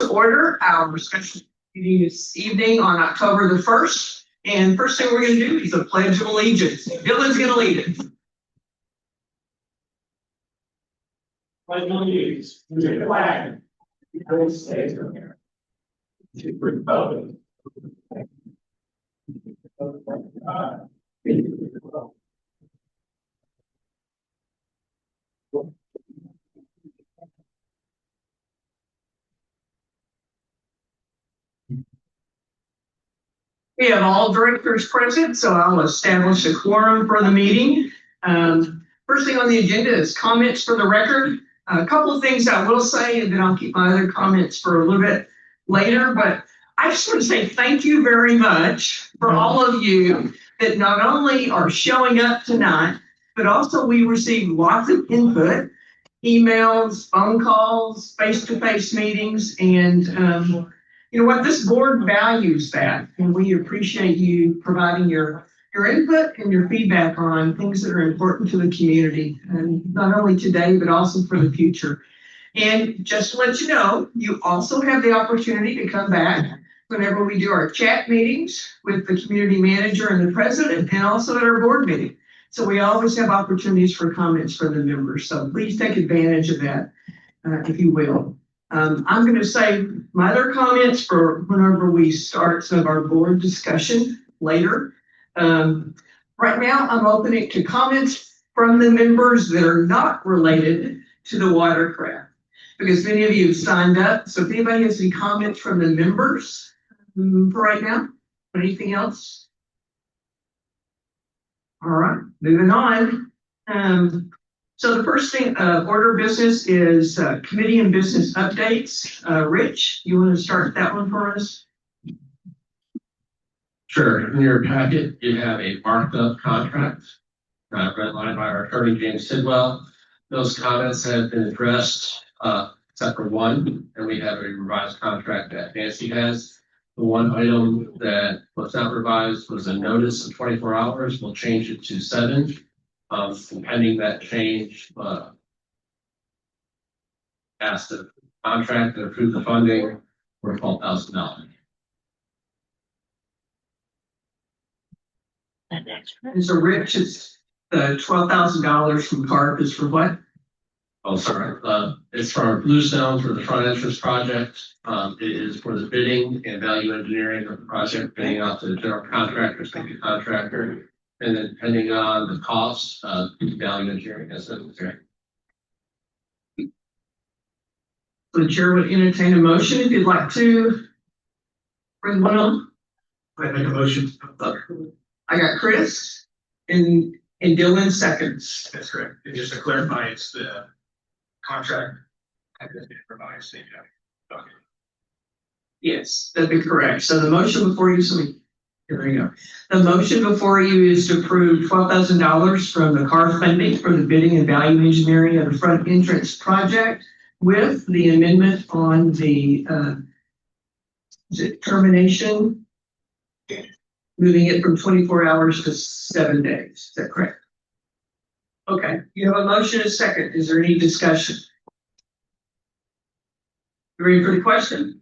Order our special meeting this evening on October the 1st. And first thing we're going to do is a pledge of allegiance. Dylan's going to lead it. Pledge of allegiance to the flag of the United States of America, to the republic of God. We have all directors present, so I'll establish a quorum for the meeting. First thing on the agenda is comments for the record. A couple of things I will say, and then I'll keep my other comments for a little bit later. But I just want to say thank you very much for all of you that not only are showing up tonight, but also we received lots of input, emails, phone calls, face-to-face meetings, and you know what, this board values that, and we appreciate you providing your input and your feedback on things that are important to the community, and not only today, but also for the future. And just to let you know, you also have the opportunity to come back whenever we do our chat meetings with the community manager and the president, and also at our board meeting. So we always have opportunities for comments from the members. So please take advantage of that, if you will. I'm going to say my other comments for whenever we start some of our board discussion later. Right now, I'm opening to comments from the members that are not related to the watercraft, because many of you have signed up. So if anybody has any comments from the members for right now, anything else? All right, moving on. So the first thing, order of business is committee and business updates. Rich, you want to start that one for us? Sure. In your packet, you have a marked up contract redlined by our attorney, James Tidwell. Those comments have been addressed except for one, and we have a revised contract that Nancy has. The one item that was not revised was a notice of 24 hours. We'll change it to 7. Pending that change, asked the contract and approve the funding for $12,000. And so Rich, is the $12,000 from CARP is for what? Oh, sorry. It's for our Bluestone for the front entrance project. It is for the bidding and value engineering of the project, bidding out to the general contractor, state contractor. And then depending on the cost, value engineering as necessary. The chair would entertain a motion if you'd like to bring one on. I make a motion. I got Chris and Dylan seconds. That's correct. And just to clarify, it's the contract that has been revised. Okay. Yes, that'd be correct. So the motion before you, here we go. The motion before you is to approve $12,000 from the CARP funding for the bidding and value engineering of the front entrance project with the amendment on the termination, moving it from 24 hours to 7 days. Is that correct? Okay, you have a motion and a second. Is there any discussion? You ready for the question?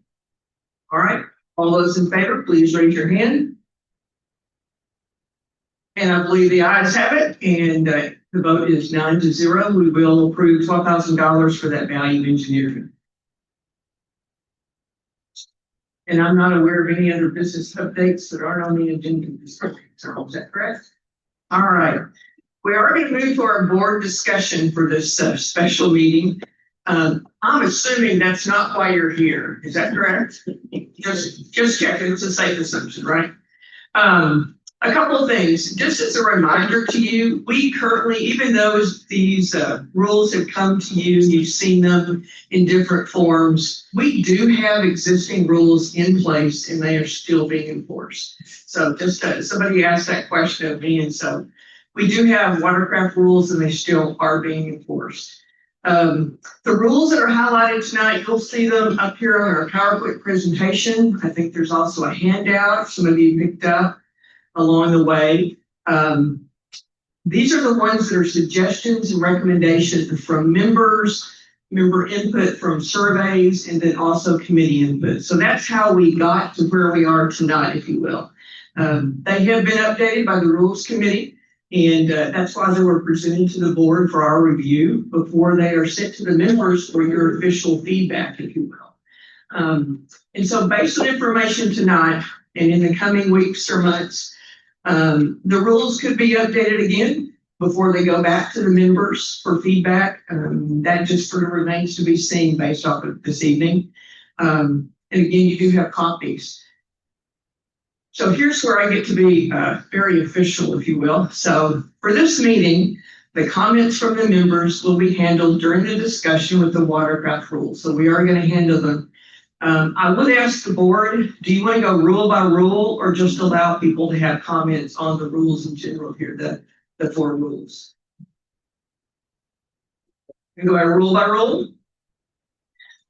All right, all those in favor, please raise your hand. And I believe the ayes have it, and the vote is 9-0. We will approve $12,000 for that value engineering. And I'm not aware of any other business updates that aren't on the agenda. Is that correct? All right. We are going to move to our board discussion for this special meeting. I'm assuming that's not why you're here. Is that correct? Just checking. It's a safe assumption, right? A couple of things, just as a reminder to you, we currently, even though these rules have come to you, you've seen them in different forms, we do have existing rules in place and they are still being enforced. So just somebody asked that question of me, and so we do have watercraft rules and they still are being enforced. The rules that are highlighted tonight, you'll see them up here on our PowerPoint presentation. I think there's also a handout some of you picked up along the way. These are the ones that are suggestions and recommendations from members member input from surveys, and then also committee input. So that's how we got to where we are tonight, if you will. They have been updated by the Rules Committee, and that's why they were presented to the board for our review before they are sent to the members for your official feedback, if you will. And so based on information tonight and in the coming weeks or months, the rules could be updated again before they go back to the members for feedback. That just sort of remains to be seen based off of this evening. And again, you do have copies. So here's where I get to be very official, if you will. So for this meeting, the comments from the members will be handled during the discussion with the watercraft rules. So we are going to handle them. I would ask the board, do you want to go rule by rule or just allow people to have comments on the rules in general here, the 4 rules? You go by rule?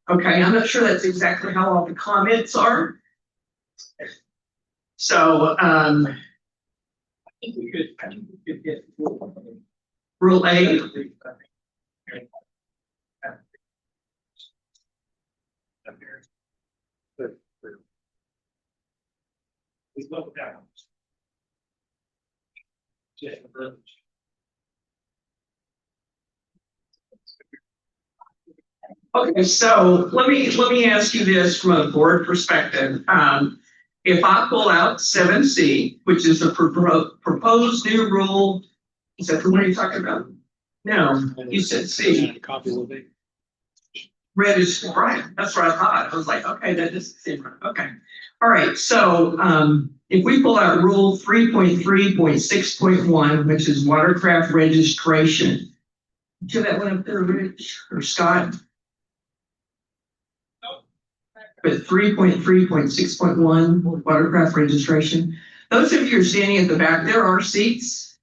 Okay, I'm not sure that's exactly how all the comments are. So, I think we could get rule A. Please vote down. Okay, so let me ask you this from a board perspective. If I pull out 7C, which is a proposed new rule, is that the one you're talking about? No, you said C. Red is right. That's what I thought. I was like, okay, that is different. Okay. All right. So if we pull out rule 3.3.6.1, which is watercraft registration. Do that one up there, Rich or Scott? But 3.3.6.1 watercraft registration. Those of you who are standing at the back, there are seats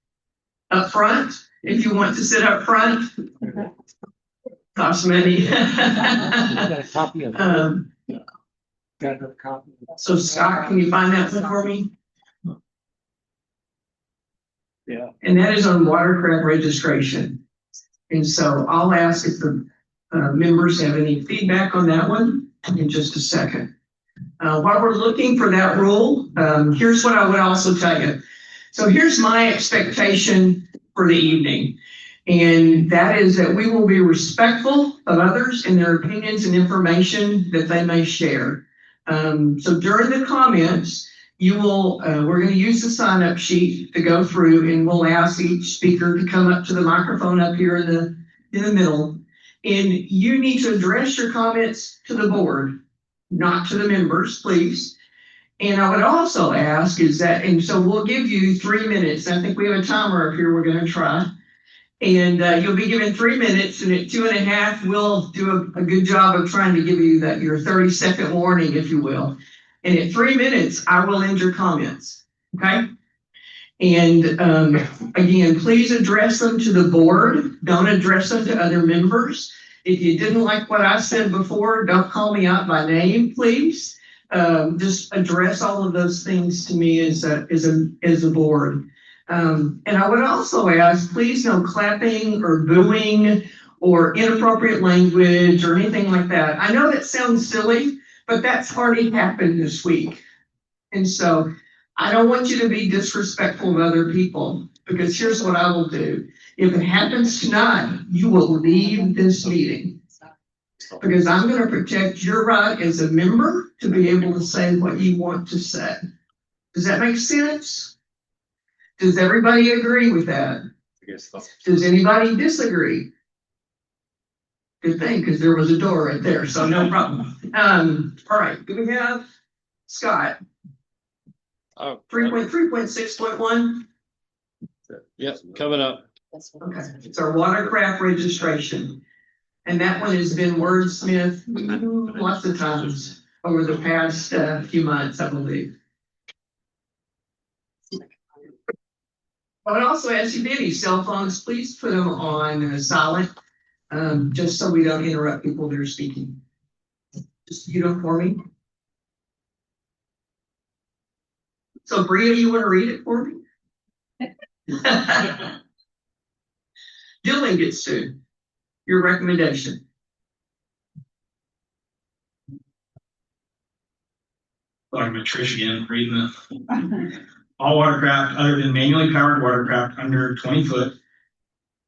up front if you want to sit up front. Costs money. Got a copy of it. Got a copy. So Scott, can you find that one for me? Yeah. And that is on watercraft registration. And so I'll ask if the members have any feedback on that one in just a second. While we're looking for that rule, here's what I would also tell you. So here's my expectation for the evening. And that is that we will be respectful of others and their opinions and information that they may share. So during the comments, we're going to use the sign-up sheet to go through, and we'll ask each speaker to come up to the microphone up here in the middle. And you need to address your comments to the board, not to the members, please. And I would also ask is that, and so we'll give you 3 minutes. I think we have a timer up here we're going to try. And you'll be given 3 minutes, and at 2.5, we'll do a good job of trying to give you your 30-second warning, if you will. And at 3 minutes, I will end your comments, okay? And again, please address them to the board. Don't address them to other members. If you didn't like what I said before, don't call me out by name, please. Just address all of those things to me as a board. And I would also ask, please no clapping or booing or inappropriate language or anything like that. I know that sounds silly, but that's already happened this week. And so I don't want you to be disrespectful of other people, because here's what I will do. If it happens tonight, you will leave this meeting, because I'm going to protect your right as a member to be able to say what you want to say. Does that make sense? Does everybody agree with that? Yes. Does anybody disagree? Good thing, because there was a door right there, so no problem. All right, do we have Scott? 3.3.6.1. Yep, coming up. Okay, it's our watercraft registration. And that one has been wordsmithed lots of times over the past few months, I believe. I would also ask you, any cell phones, please put them on silent, just so we don't interrupt people that are speaking. Just you know for me. So Bria, you want to read it for me? Dylan gets to your recommendation. Like I'm a Trish again, reading the. All watercraft other than manually powered watercraft under 20 foot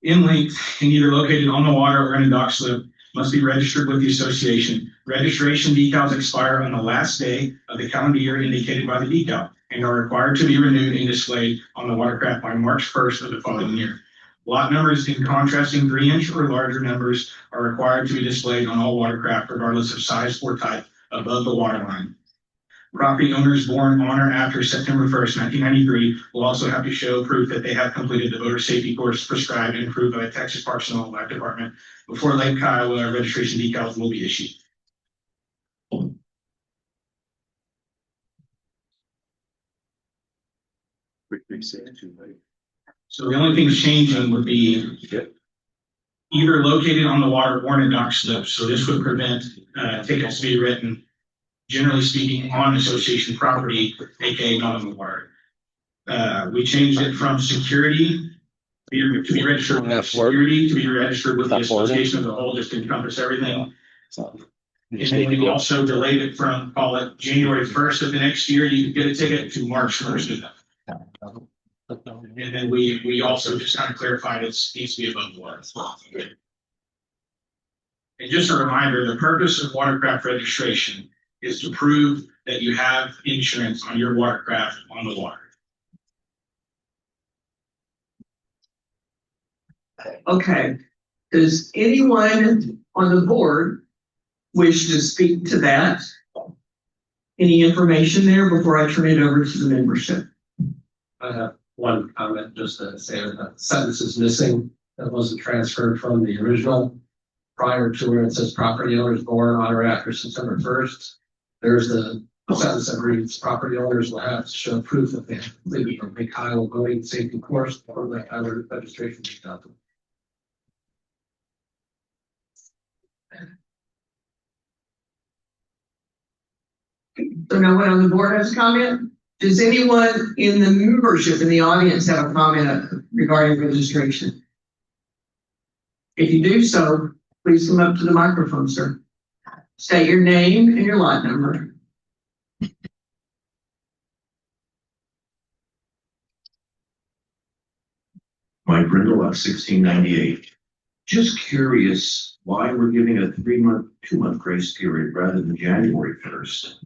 in length and either located on the water or in a dock slip must be registered with the association. Registration decals expire on the last day of the calendar year indicated by the decal and are required to be renewed and displayed on the watercraft by March 1st of the following year. Lot numbers in contrasting 3-inch or larger numbers are required to be displayed on all watercraft regardless of size or type above the waterline. Property owners born on or after September 1st, 1993 will also have to show proof that they have completed the voter safety course prescribed and approved by the Texas Parks and Wildlife Department before Lake Kiowa registration decals will be issued. So the only things changing would be either located on the water or in a dock slip. So this would prevent tickets to be written, generally speaking, on association property, aka not on the water. We changed it from security to be registered with security to be registered with the association as a whole, just to encompass everything. And then we also delayed it from, call it January 1st of the next year, you can get a ticket, to March 1st of that. And then we also just kind of clarified it needs to be above the water. And just a reminder, the purpose of watercraft registration is to prove that you have insurance on your watercraft on the water. Okay, does anyone on the board wish to speak to that? Any information there before I turn it over to the membership? I have one comment just to say that the sentence is missing. That wasn't transferred from the original prior to where it says property owners born on or after September 1st. There's the sentence that reads property owners will have to show proof that they have completed a Lake Kiowa voting safety course or Lake Kiowa registration decals. So no one on the board has a comment? Does anyone in the membership in the audience have a comment regarding registration? If you do so, please come up to the microphone, sir. State your name and your lot number. Mike Brindle, lot 1698. Just curious why we're giving a 2-month grace period rather than January 1st.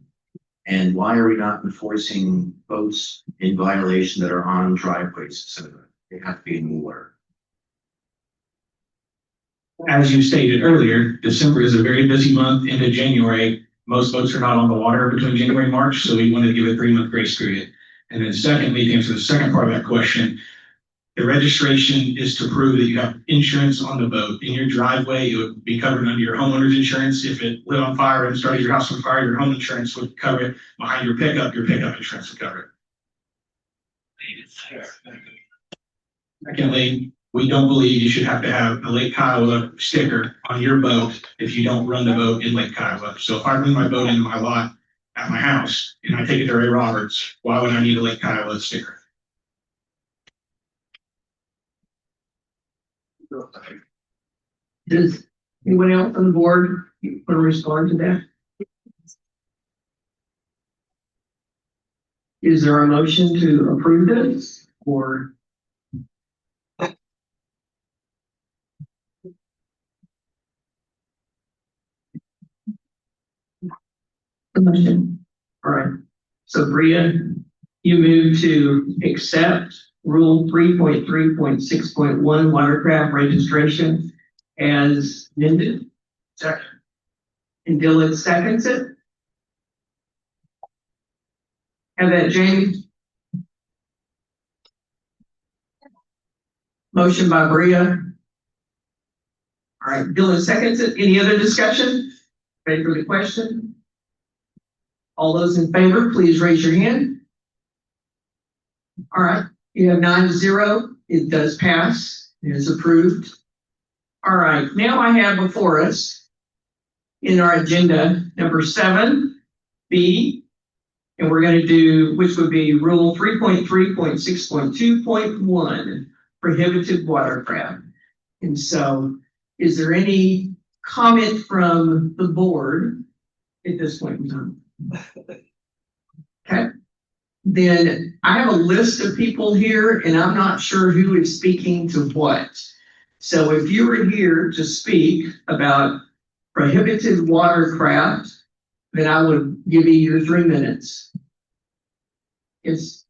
And why are we not enforcing boats in violation that are on driveways, etc.? They have to be in the water. As you stated earlier, December is a very busy month into January. Most boats are not on the water between January and March, so we wanted to give a 3-month grace period. And then secondly, to answer the second part of that question, the registration is to prove that you have insurance on the boat. In your driveway, it would be covered under your homeowner's insurance. If it lit on fire and started your house on fire, your home insurance would cover it. Behind your pickup insurance would cover it. Secondly, we don't believe you should have to have a Lake Kiowa sticker on your boat if you don't run the boat in Lake Kiowa. So if I bring my boat into my lot at my house and I take it to Ray Roberts, why would I need a Lake Kiowa sticker? Does anyone else on the board want to respond to that? Is there a motion to approve this or? A motion. All right. So Bria, you move to accept Rule 3.3.6.1 watercraft registration as amended. Second. And Dylan seconds it. Have that, Jamie? Motion by Bria. All right, Dylan seconds it. Any other discussion? Ready for the question? All those in favor, please raise your hand. All right, you have 9-0. It does pass. It is approved. All right, now I have before us in our agenda number 7B, and we're going to do, which would be Rule 3.3.6.2.1, prohibited watercraft. And so, is there any comment from the board at this point in time? then I have a list of people here and I'm not sure who is speaking to what. So if you were here to speak about prohibited watercraft, then I would give you your 3 minutes. It's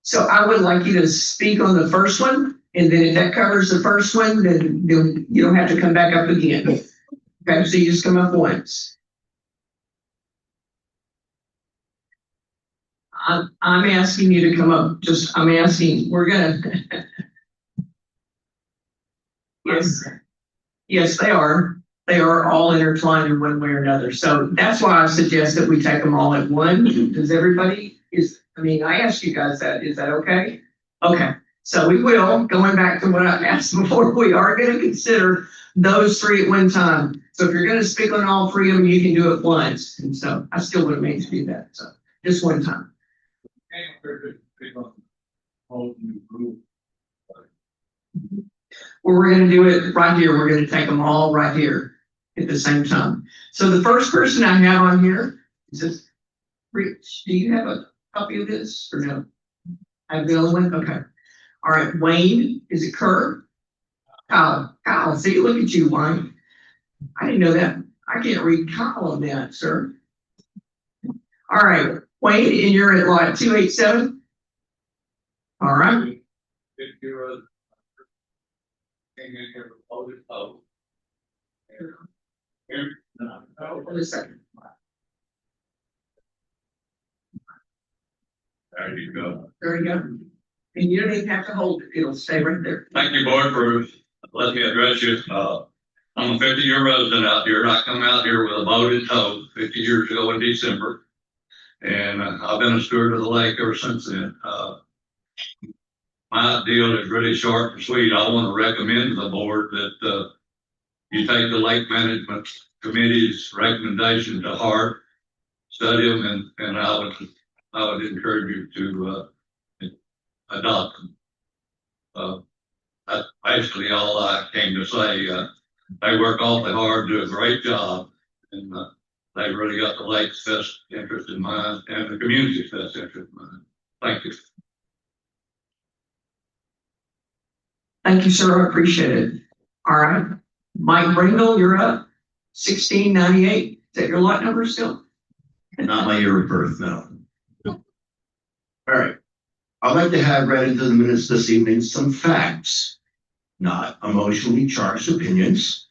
So I would like you to speak on the first one, and then if that covers the first one, then you don't have to come back up again. Okay, so you just come up once. I'm asking you to come up, I'm asking, we're gonna. Yes, they are. They are all intertwined in one way or another. So that's why I suggest that we take them all at one. Does everybody I asked you guys that. Is that okay? Okay. So we will, going back to what I asked before, we are going to consider those three at one time. So if you're going to speak on all three of them, you can do it once. And so I still would have made you do that. So just one time. Well, we're going to do it right here. We're going to take them all right here at the same time. So the first person I have on here is this. Rich, do you have a copy of this or no? I have the only one? Okay. All right. Wayne, is it Kerr? Kyle, see, look at you, Wayne. I didn't know that. I can't read Kyle on that, sir. All right. Wayne, and you're at lot 287? All right. Hold a second. There you go. There you go. And you don't even have to hold it. It'll stay right there. Thank you, board, for letting me address you. I'm a 50-year resident out here. I come out here with a boat in tow 50 years ago in December. And I've been a steward of the lake ever since then. My deal is really short and sweet. I want to recommend to the board that you take the Lake Management Committee's recommendation to heart, study them, and I would encourage you to adopt them. That's basically all I came to say. They work awfully hard, do a great job, and they really got the lake's best interest in mind and the community's best interest in mind. Thank you. Thank you, sir. I appreciate it. All right. Mike Brindle, you're up. 1698. Is that your lot number still? Not my year of birth, no. All right. I'd like to have read into the minutes this evening some facts, not emotionally charged opinions,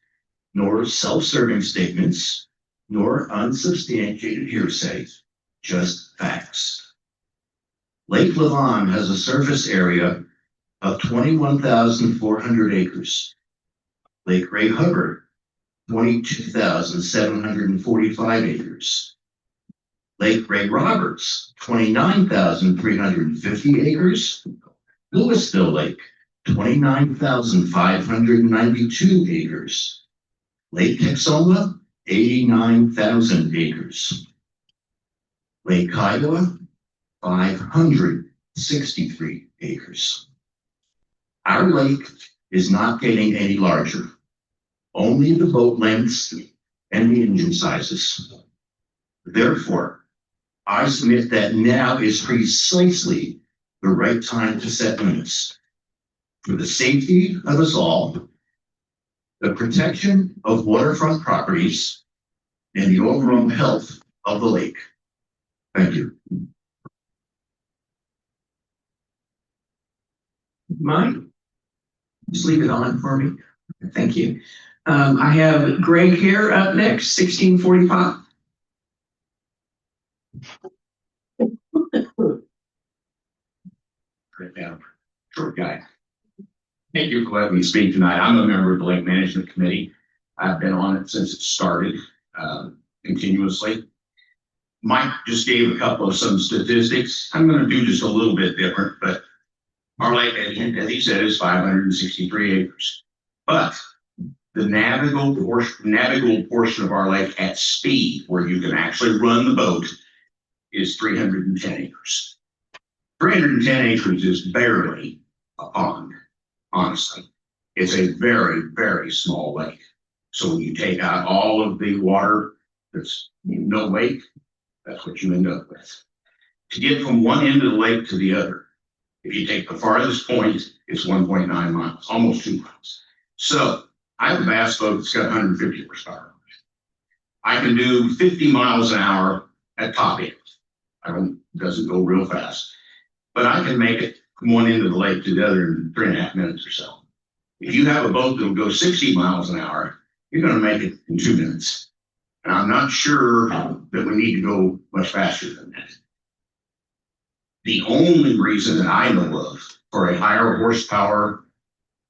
nor self-serving statements, nor unsubstantiated hearsay, just facts. Lake Levon has a surface area of 21,400 acres. Lake Ray Hubbard, 22,745 acres. Lake Ray Roberts, 29,350 acres. Louisville Lake, 29,592 acres. Lake Texoma, 89,000 acres. Lake Kiowa, 563 acres. Our lake is not getting any larger, only the boat lengths and the engine sizes. Therefore, I submit that now is precisely the right time to set limits for the safety of us all, the protection of waterfront properties, and the overall health of the lake. Thank you. Mike? Just leave it on for me. Thank you. I have Greg here up next, 1645. Right now, short guy. Thank you for letting me speak tonight. I'm a member of the Lake Management Committee. I've been on it since it started continuously. Mike just gave a couple of some statistics. I'm going to do just a little bit different, but our lake, as he said, is 563 acres. But the navigable portion of our lake at speed, where you can actually run the boat, is 310 acres. 310 acres is barely a pond, honestly. It's a very, very small lake. So when you take out all of the water that's no lake, that's what you end up with. To get from one end of the lake to the other, if you take the farthest point, it's 1.9 miles, almost 2 miles. So I have a bass boat that's got 150 horsepower. I can do 50 miles an hour at top end. It doesn't go real fast, but I can make it from one end of the lake to the other in 3.5 minutes or so. If you have a boat that'll go 60 miles an hour, you're going to make it in 2 minutes. And I'm not sure that we need to go much faster than that. The only reason that I know of for a higher horsepower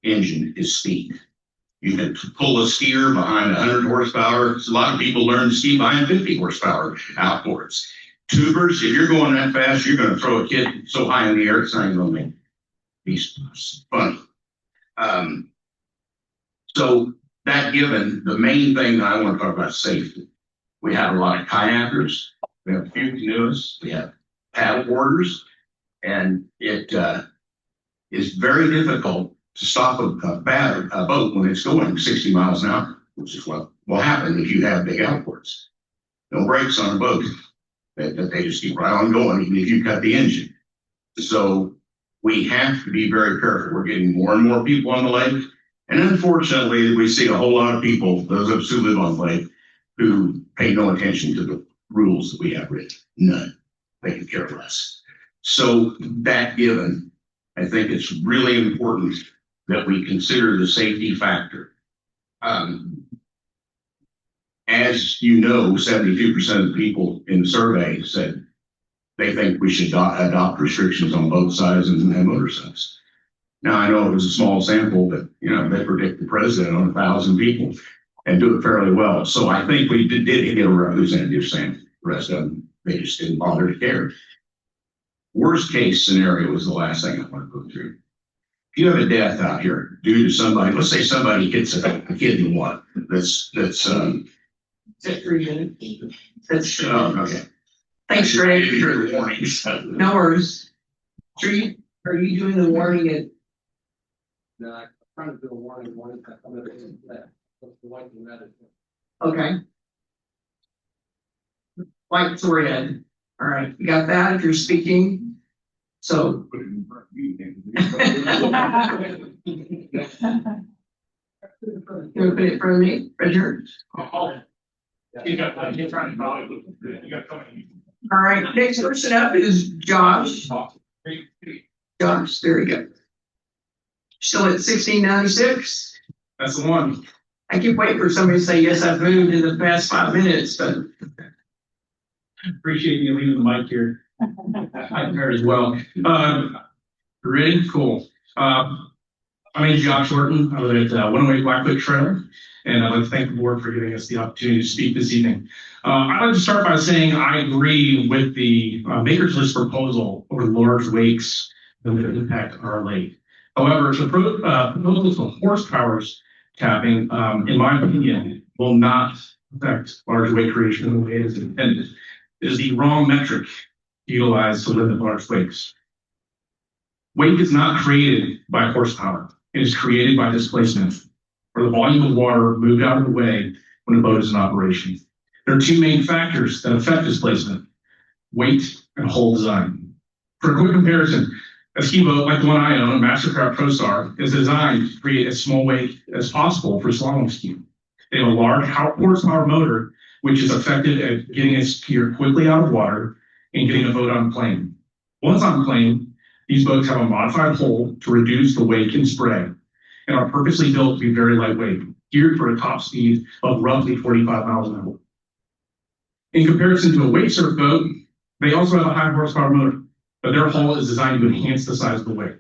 engine is speed. You can pull a skier behind 100 horsepower. A lot of people learn to ski behind 50 horsepower outboards. Tubers, if you're going that fast, you're going to throw a kid so high in the air, it's not even going to be funny. So that given, the main thing that I want to talk about is safety. We have a lot of kayakers, we have a few canoeists, we have paddle boarders, and it is very difficult to stop a boat when it's going 60 miles an hour, which is what will happen if you have big outboards. No brakes on a boat, that they just keep right on going, even if you cut the engine. So we have to be very careful. We're getting more and more people on the lake. And unfortunately, we see a whole lot of people, those of us who live on the lake, who pay no attention to the rules that we have written. None. They can care less. So that given, I think it's really important that we consider the safety factor. As you know, 72% of the people in the survey said they think we should adopt restrictions on both sides and motor sides. Now, I know it was a small sample, but they predict the president on 1,000 people and do it fairly well. So I think we did get a representative sample. The rest of them, they just didn't bother to care. Worst case scenario was the last thing I want to go through. If you have a death out here due to somebody, let's say somebody hits a kid in one, that's 3 minutes. That's true. okay. Thanks, Greg. Hear the warnings. No worries. Are you doing the warning at? No, I'm trying to do a warning. Okay. Lights are red. All right, you got that if you're speaking. So. You want to put it in front of me, right here? All right, next person up is Josh. Josh, there we go. Still at 1696? That's the one. I keep waiting for somebody to say, yes, I've moved in the past 5 minutes, but. Appreciate you leaving the mic here. I'm there as well. Ready? Cool. My name is Josh Horton. I live at 108 Blackfoot Trail, and I'd like to thank the board for giving us the opportunity to speak this evening. I'd like to start by saying I agree with the maker's list proposal over large lakes that would impact our lake. However, the proposal for horsepower capping, in my opinion, will not affect large wake creation in the way it is intended. It is the wrong metric utilized to limit large wakes. Wake is not created by horsepower. It is created by displacement, or the volume of water moved out of the way when a boat is in operation. There are two main factors that affect displacement: weight and hull design. For a quick comparison, a ski boat like the one I own, a Mastercraft ProStar, is designed to create as small wake as possible for slalom skiing. They have a large horsepower motor, which is effective at getting a skier quickly out of water and getting a boat on plane. Once on plane, these boats have a modified hull to reduce the wake and spray, and are purposely built to be very lightweight, geared for a top speed of roughly 45 miles an hour. In comparison to a wake surf boat, they also have a high horsepower motor, but their hull is designed to enhance the size of the wake.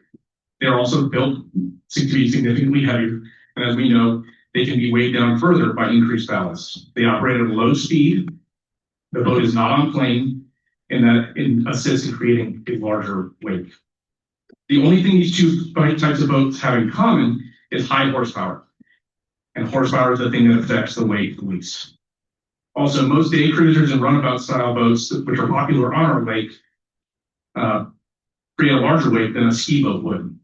They are also built to be significantly heavier, and as we know, they can be weighed down further by increased ballast. They operate at a low speed, the boat is not on plane, and that assists in creating a larger wake. The only thing these two types of boats have in common is high horsepower. And horsepower is the thing that affects the wake the least. Also, most day cruisers and runabout style boats, which are popular on our lake, create a larger wake than a ski boat would.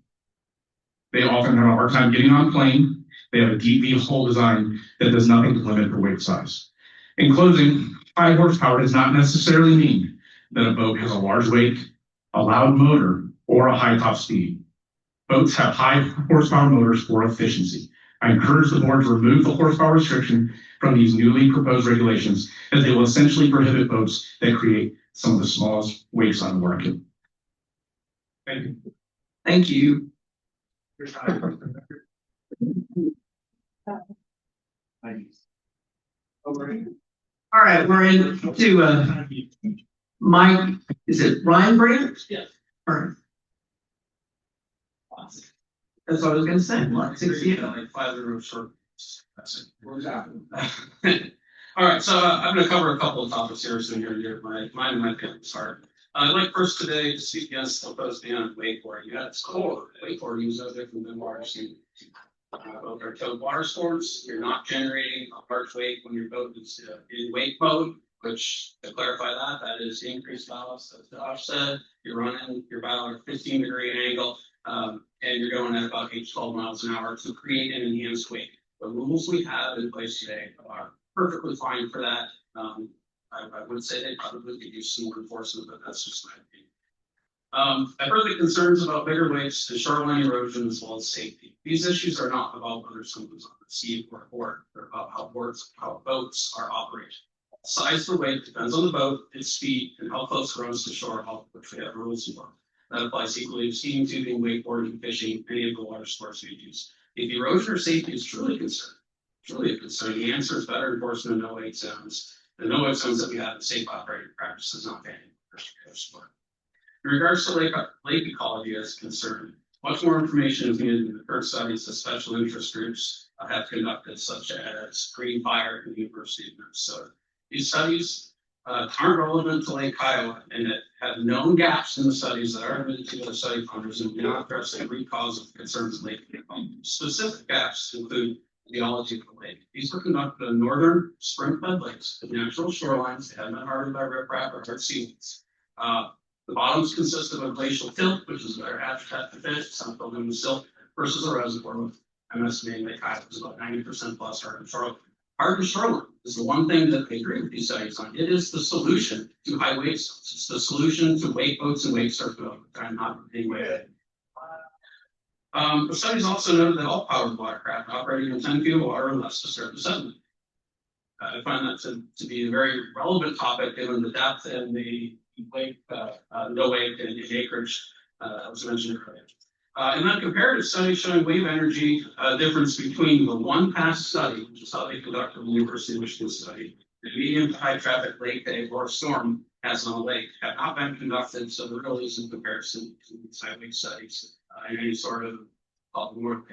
They often have a hard time getting on plane, They have a deep V hull design that does nothing to limit their weight size. In closing, high horsepower does not necessarily mean that a boat has a large weight, a loud motor, or a high top speed. Boats have high horsepower motors for efficiency. I encourage the board to remove the horsepower restriction from these newly proposed regulations, as they will essentially prohibit boats that create some of the smallest weights on the market. Thank you. Thank you. All right, we're into Mike, is it Ryan Brandt? Yes. All right. That's what I was gonna say, like 60. Like 5 years short. That's it. All right, so I'm going to cover a couple of topics here, so here mine might get started. I'd like first today to speak against the proposed ban on wakeboarding. Yeah, it's core. Wakeboarding is no different than water skiing. Both are towed water sports. You're not generating a large weight when your boat is in wake mode, which to clarify that is increased ballast. As Josh said, you're running your bow at a 15-degree angle, and you're going at about 8 to 12 miles an hour to create an enhanced weight. The rules we have in place today are perfectly fine for that. I would say they probably could use some more enforcement, but that's just my opinion. I've heard the concerns about bigger waves, the shoreline erosion, as well as safety. These issues are not about whether someone's on the sea or a board. They're about how boats are operated. Size for weight depends on the boat, its speed, and how close it runs to shore, which we have rules for. That applies equally to skiing, tubing, wakeboarding, fishing, any of the water sports we use. If erosion or safety is truly a concern, the answer is better enforcement of no-wake zones. The no-wake zones that we have in safe operating practices, not banning sport. In regards to lake ecology as concerned, much more information is needed in the current studies that special interest groups have conducted, such as Green Fire and the University of Minnesota. These studies aren't relevant to Lake Kiowa and that have known gaps in the studies that are admitted to other study funders and do not address the root cause of concerns in lake ecology. Specific gaps include the geology of the lake. These were conducted in northern spring-fed lakes with natural shorelines. They haven't been hardened by riprap or hard seaweeds. The bottoms consist of a glacial tilt, which is their habitat for fish, some building the silt, versus a reservoir with, I'm estimating Lake Kiowa is about 90% plus hardened shoreline. Hardened shoreline is the one thing that they agree with these studies on. It is the solution to high wave zones. It's the solution to wake boats and wake surf boats. I'm not in any way. The studies also noted that all powered watercraft operating in 10 feet of water or less disturb the sediment. I find that to be a very relevant topic given the depth and the lake, no wake and acreage that was mentioned earlier. And then comparative studies showing wave energy difference between the one past study, which is how they conducted the University of Michigan study, the medium to high traffic lake day or storm has on a lake have not been conducted, so there really isn't comparison to these high wave studies in any sort of more.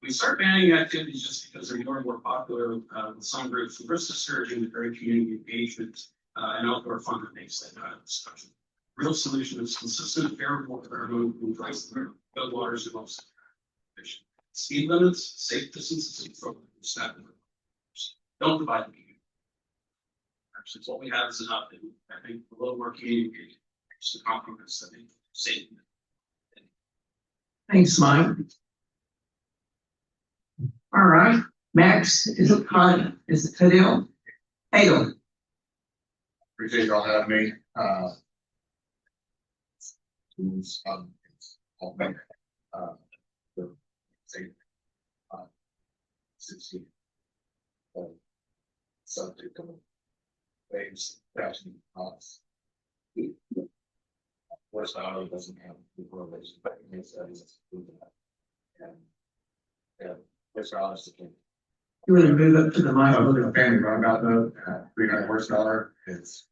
We start banning activities just because they're more and more popular with some groups. The risk of surging the very community engagement and outdoor fun that makes that kind of discussion. Real solution is consistent, fair water and price the good waters and most efficient. Speed limits, safe distances, and from staff. Don't divide the community. Actually, what we have is enough, and I think a little more community engagement to compliments that they save. Thanks, Mike. All right, Max, is it Hadil? Hadil. Appreciate y'all having me. It's all back. The same. 60. Subject of waves, crashing costs. West Island doesn't have the correlation, but in studies prove that. And yeah, West Island is the king. You want to move up to the mic? I was in a family roundabout boat, 300 horsepower. It's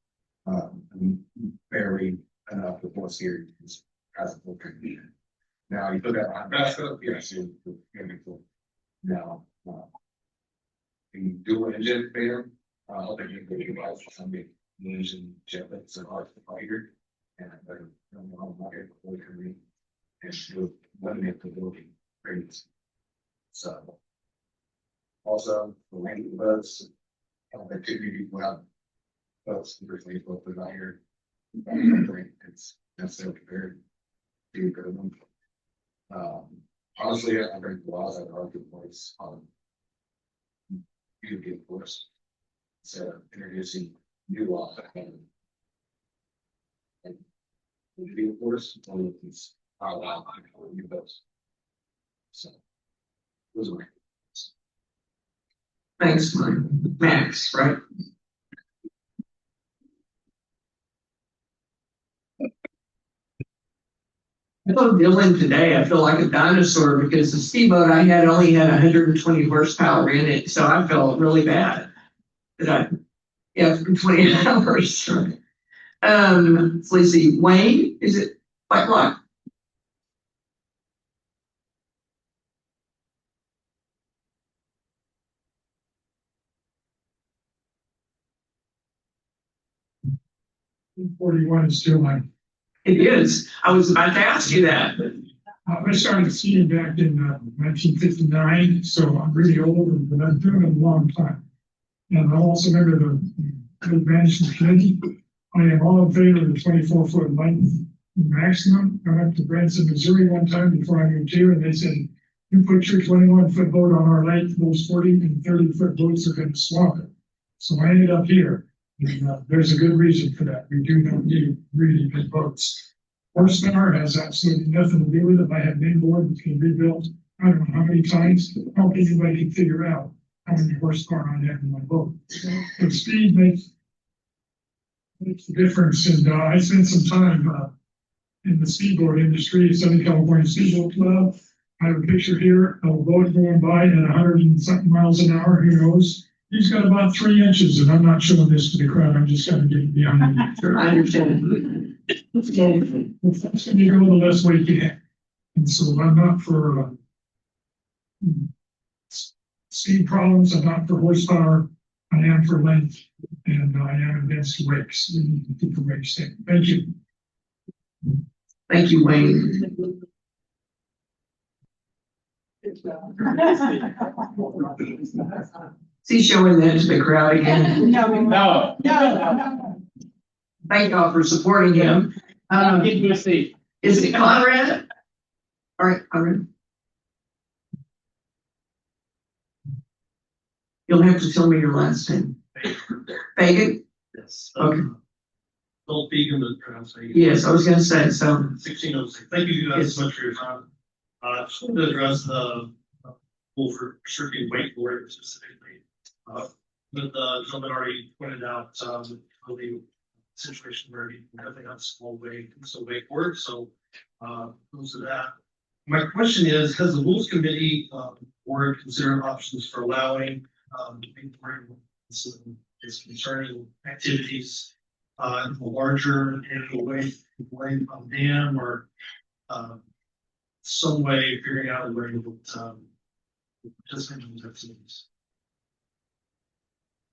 barely enough to force here as a full condition. Now you put that on boat, yes, it's gonna be cool. Now, the dual engine there, I think you can get some big engine jetlets and hard to fire. And I don't know how much and to eliminate the building rates. So also the length of the boats, activity well boats originally both the here. It's necessarily compared to good one. Honestly, I think the laws have a good place on. You get forced. So introducing new law. And be forced, one of these are allowed to new bills. So. Those are. Thanks, Mike. Max, right? I told Dylan today, I feel like a dinosaur because the speedboat I had only had 120 horsepower in it, so I felt really bad. Yeah, for 20 hours. So let's see, Wayne, is it White Lock? .41 is still like, It is. I was about to ask you that. I started skiing back in 1959, so I'm really old, but I've done it a long time. And I also remember the management committee. I am all in favor of the 24-foot length maximum. I went to Branson, Missouri one time before I moved here, and they said, you put your 21-foot boat on our lake, those 40 and 30-foot boats are going to swamp it. So I ended up here. And, there's a good reason for that. We do not need really big boats. Horsepower has absolutely nothing to do with it. I have an inboard that can be rebuilt. I don't know how many times. I don't think anybody can figure out how many horsepower I have in my boat. But speed makes the difference. And I spent some time in the speedboard industry, Southern California Speedboat Club. I have a picture here of a boat going by at 100 and something miles an hour. Who knows? He's got about 3 inches, and I'm not showing this to the crowd. I'm just going to get behind him. I understand. So the faster you go, the less weight you have. And so I'm not for speed problems. I'm not for horsepower. I am for length, and I am against wakes. We need to keep the wakes down. Thank you. Thank you, Wayne. Is he showing that to the crowd again? No. Thank y'all for supporting him. Get you a seat. Is it Conrad? All right, Conrad. You'll have to tell me your last name. Fagan? Yes. Okay. Don't be in the pronunciation. Yes, I was gonna say, so. 1606. Thank you guys so much for your time. Just wanted to address the rule for restricting wakeboarding specifically. But the gentleman already pointed out the situation where you definitely have small wake, so wakeboard. So goes to that. My question is, has the rules committee board considered options for allowing wakeboarding is concerning activities in the larger wake on dam or some way figuring out a way to participate in these activities?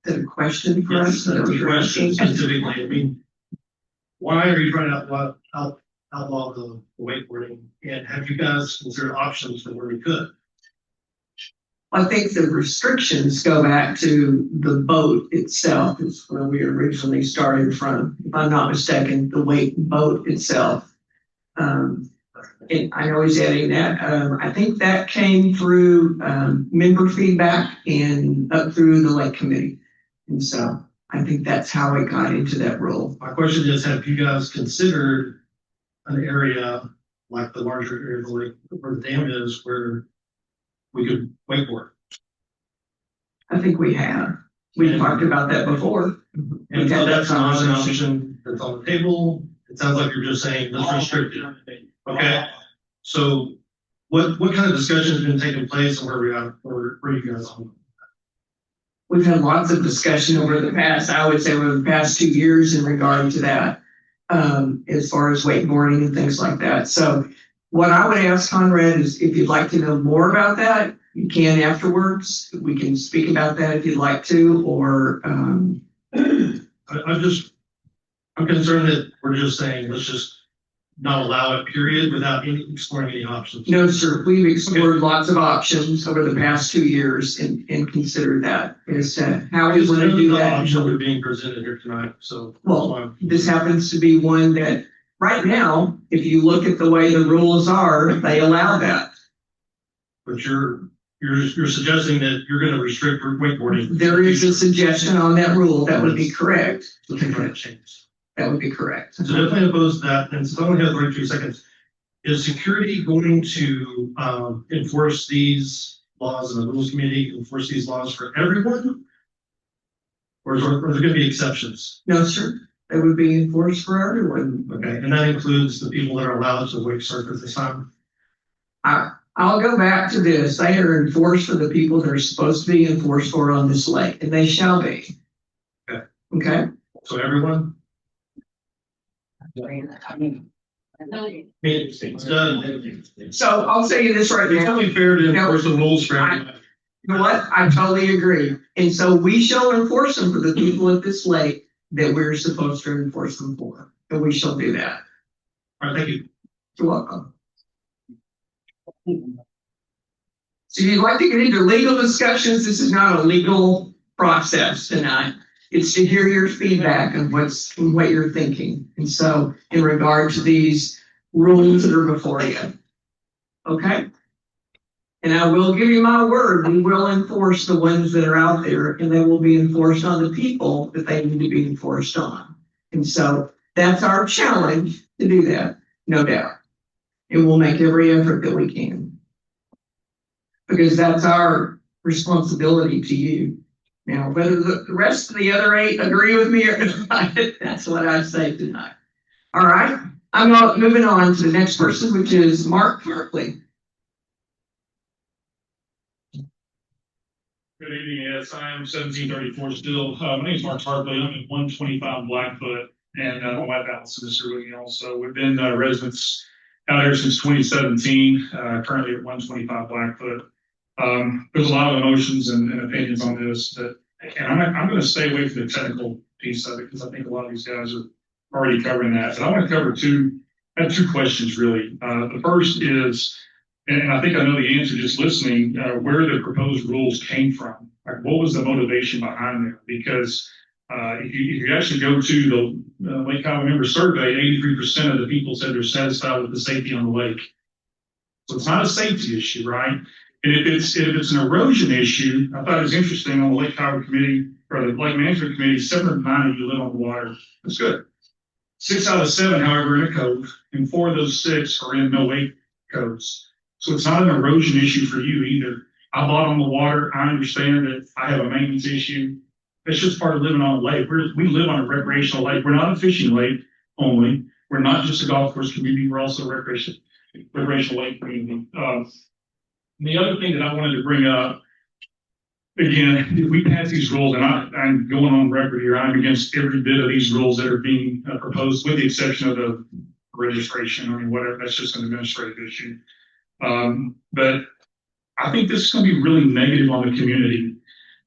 Is that a question for us? That's a question specifically. I mean, why are you trying to outlaw the wakeboarding? And have you guys considered options for where we could? I think the restrictions go back to the boat itself, is where we originally started from. If I'm not mistaken, the wake boat itself. And I know he's adding that. I think that came through member feedback and up through the lake committee. And so I think that's how it got into that rule. My question is, have you guys considered an area like the larger area of the lake where the dam is where we could wakeboard? I think we have. We've talked about that before. And so that's not an option that's on the table. It sounds like you're just saying let's restrict it. Okay. So what kind of discussion has been taking place and where we are, where you guys on? We've had lots of discussion over the past, I would say over the past 2 years in regard to that, as far as wakeboarding and things like that. So what I would ask Conrad is if you'd like to know more about that, you can afterwards. We can speak about that if you'd like to, or I'm concerned that we're just saying, let's just not allow it, period, without exploring any options. no, sir. We've explored lots of options over the past 2 years and considered that as to how we want to do The that. option we're being presented here tonight, so. Well, this happens to be one that right now, if you look at the way the rules are, they allow that. but you're suggesting that you're gonna restrict wakeboarding. There is a suggestion on that rule. That would be correct. Looking for a change. That would be correct. So definitely oppose that, and so I only have 32 seconds. Is security going to enforce these laws, and the rules committee enforce these laws for everyone? Or is there gonna be exceptions? No, sir. That would be enforced for everyone. Okay, and that includes the people that are allowed to wake surf at this time? I'll go back to this. They are enforced for the people that are supposed to be enforced for on this lake, and they shall be. Okay. Okay? So everyone? It's done. So I'll tell you this right It's now. only fair to enforce the rules for everybody. You know what? I totally agree. And so we shall enforce them for the people at this lake that we're supposed to enforce them for. And we shall do that. All right, thank you. You're welcome. So you'd like to get into legal discussions? This is not a legal process tonight. It's to hear your feedback on what you're thinking. And so in regard to these rules that are before you. Okay? And I will give you my word, we will enforce the ones that are out there, and they will be enforced on the people that they need to be enforced on. And so that's our challenge to do that, no doubt. And we'll make every effort that we can. Because that's our responsibility to you. Now, whether the rest of the other 8 agree with me or not, that's what I say tonight. All right, I'm moving on to the next person, which is Mark Berkeley. Good evening, yes, I am 1734 still. My name is Mark Hartley. I'm at 125 Blackfoot, and my wife Allison is here with me also. We've been residents out here since 2017, currently at 125 Blackfoot. There's a lot of emotions and opinions on this, and I'm going to stay away from the technical piece of it because I think a lot of these guys are already covering that. But I want to cover I have two questions really. The first is, and I think I know the answer just listening, where the proposed rules came from. Like, what was the motivation behind them? Because if you actually go to the Lake Kiowa member survey, 83% of the people said they're satisfied with the safety on the lake. So it's not a safety issue, right? And if it's an erosion issue, I thought it was interesting on the Lake Kiowa committee or the Lake Management Committee, 7 of 9 of you live on the water. That's good. 6 out of 7, however, are in a cove, and 4 of those 6 are in no wake coves. So it's not an erosion issue for you either. I bought on the water. I understand that I have a maintenance issue. It's just part of living on a lake. We live on a recreational lake. We're not a fishing lake only. We're not just a golf course community. We're also a recreational lake community. The other thing that I wanted to bring up, again, if we pass these rules, and I'm going on record here, I'm against every bit of these rules that are being proposed, with the exception of the registration. I mean, whatever, that's just an administrative issue. But I think this is going to be really negative on the community.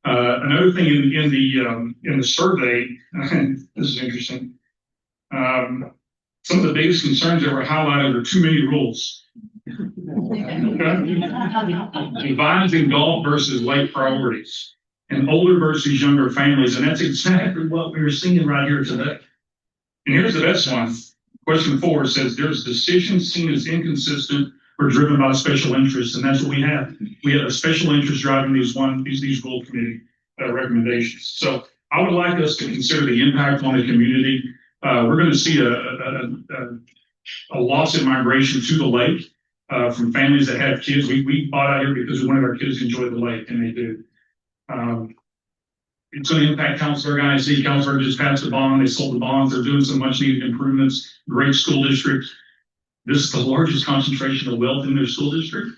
Another thing in the survey, this is interesting. Some of the biggest concerns that were highlighted were too many rules. Vines and golf versus lake priorities, and older versus younger families, and that's exactly what we were seeing right here today. And here's the best one. Question 4 says there's decisions seen as inconsistent or driven by special interests, and that's what we have. We have a special interest driving these rule committee recommendations. So I would like us to consider the impact on the community. We're going to see a loss in migration to the lake from families that have kids. We bought out here because we wanted our kids to enjoy the lake, and they do. It's going to impact Councilor IC. Councilor just passed the bond. They sold the bonds. They're doing some much needed improvements. Great school district. This is the largest concentration of wealth in their school district.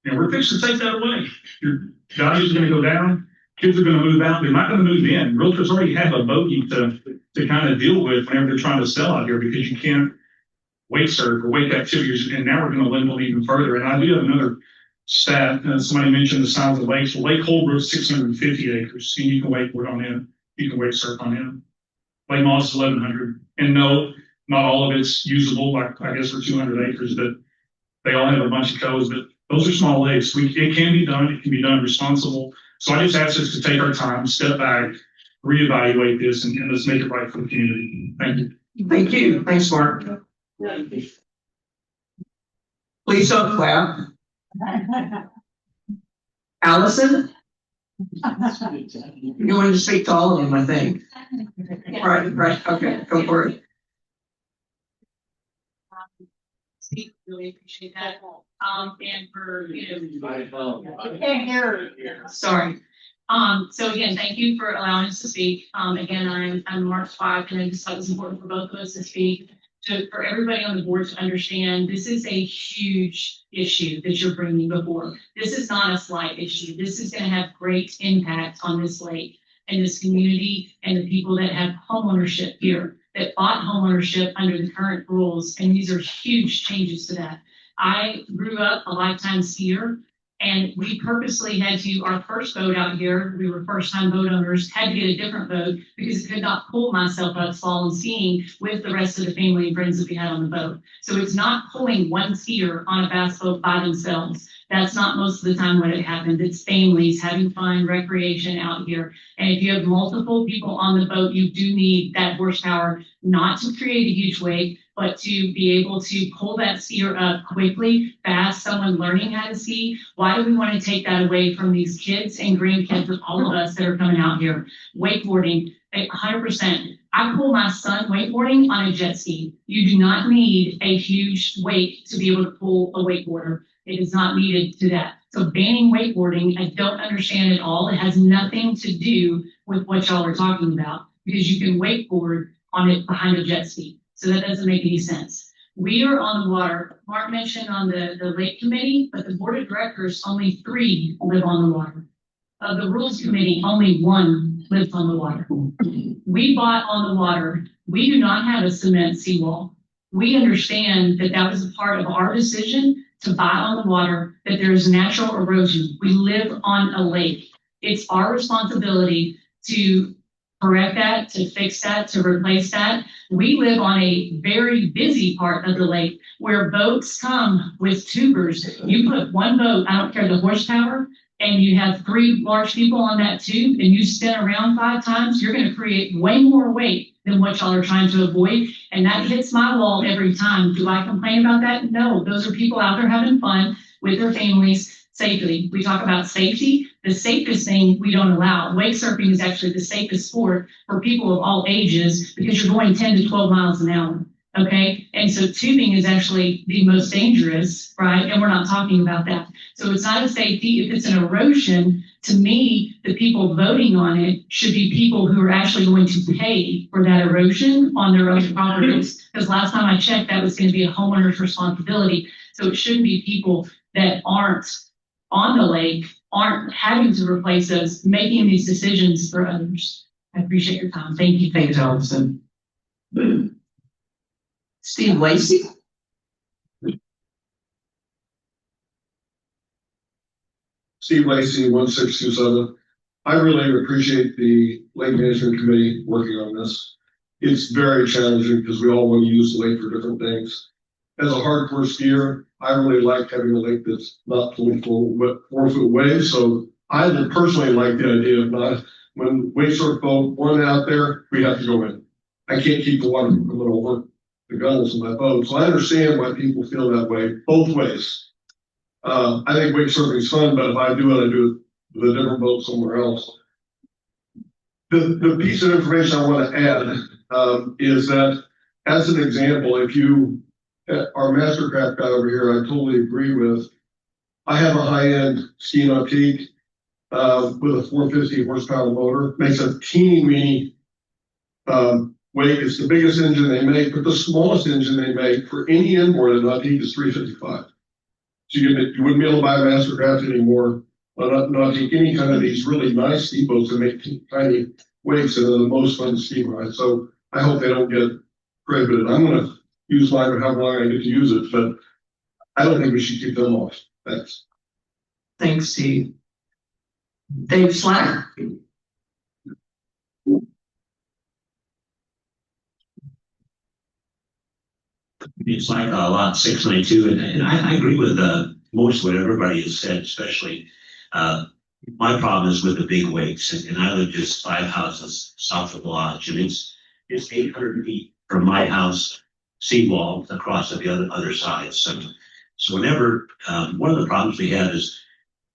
And we're fixing to take that away. Your values are going to go down. Kids are going to move out. They're not going to move in. Realtors already have a bogey to kind of deal with whenever they're trying to sell out here, because you can't wake surf or wake activities. And now we're going to limit them even further. And I do have another stat. Somebody mentioned the size of lakes. Well, Lake Holbrook's 650 acres. And you can wakeboard on it. You can wake surf on it. Lake Moss is 1,100. And no, not all of it's usable, like I guess for 200 acres, but they all have a bunch of coves. But those are small lakes. It can be done. It can be done responsible. So I just ask us to take our time, step back, reevaluate this, and let's make it right for the community. Thank you. Thank you. Thanks, Mark. Please don't clap. Allison? You wanted to speak to all of them, I think. Right, okay, go for it. Steve, really appreciate that. And for, sorry. So again, thank you for allowing us to speak. Again, I'm March 5, and I just thought it was important for both of us to speak. For everybody on the board to understand, this is a huge issue that you're bringing before. This is not a slight issue. This is going to have great impact on this lake and this community and the people that have homeownership here, that bought homeownership under the current rules. And these are huge changes to that. I grew up a lifetime skier, and we purposely had to, our first boat out here, we were first time boat owners, had to get a different boat because I could not pull myself up slalom skiing with the rest of the family and friends that we had on the boat. So it's not pulling one skier on a bass boat by themselves. That's not most of the time what it happens. It's families having fun, recreation out here. And if you have multiple people on the boat, you do need that horsepower, not to create a huge wake, but to be able to pull that skier up quickly, fast, someone learning how to ski. Why do we want to take that away from these kids and grandkids of all of us that are coming out here? Wakeboarding, 100%. I pull my son wakeboarding on a jet ski. You do not need a huge wake to be able to pull a wakeboarder. It is not needed to that. So banning wakeboarding, I don't understand at all. It has nothing to do with what y'all are talking about, because you can wakeboard on it behind a jet ski. So that doesn't make any sense. We are on the water. Mark mentioned on the lake committee, but the board of directors, only 3 live on the water. Of the rules committee, only 1 lives on the water. We bought on the water. We do not have a cement seawall. We understand that that was a part of our decision to buy on the water, that there is natural erosion. We live on a lake. It's our responsibility to correct that, to fix that, to replace that. We live on a very busy part of the lake where boats come with tubers. You put one boat, I don't care the horsepower, and you have 3 large people on that tube, and you spin around 5 times, you're going to create way more weight than what y'all are trying to avoid. And that hits my wall every time. Do I complain about that? No, those are people out there having fun with their families safely. We talk about safety. The safest thing we don't allow. Wake surfing is actually the safest sport for people of all ages because you're going 10 to 12 miles an hour. Okay. And so tubing is actually the most dangerous, right? And we're not talking about that. So it's not a safety. If it's an erosion, to me, the people voting on it should be people who are actually going to pay for that erosion on their own properties. Because last time I checked, that was going to be a homeowner's responsibility. So it shouldn't be people that aren't on the lake, aren't having to replace those, making these decisions for others. I appreciate your time. Thank you. Thanks, Allison. Steve Lacey? Steve Lacey, 1627. I really appreciate the Lake Management Committee working on this. It's very challenging because we all want to use the lake for different things. As a hardcore skier, I really like having a lake that's not full 4-foot waves. So I would personally like the idea of not, when wake surf boat one out there, we have to go in. I can't keep the water from coming over the gunnels of my boat. So I understand why people feel that way, both ways. I think wake surfing is fun, but if I do it, I do it with a different boat somewhere else. The piece of information I want to add is that, as an example, if you, our Mastercraft guy over here, I totally agree with. I have a high-end ski nautique with a 450 horsepower motor, makes a teeny weeny wake. It's the biggest engine they make, but the smallest engine they make for any inboard in nautique is 355. So you wouldn't be able to buy a Mastercraft anymore. Not take any kind of these really nice ski boats that make tiny wakes and are the most fun to ski ride. So I hope they don't get prohibited. I'm going to use mine for how long I get to use it, but I don't think we should keep them off. Thanks. Thanks, Steve. Dave Slack? It's like lot 692, and I agree with most of what everybody has said, especially my problem is with the big wakes, and I live just 5 houses south of the lodge, and it's 800 feet from my house seawall across to the other side. So whenever one of the problems we have is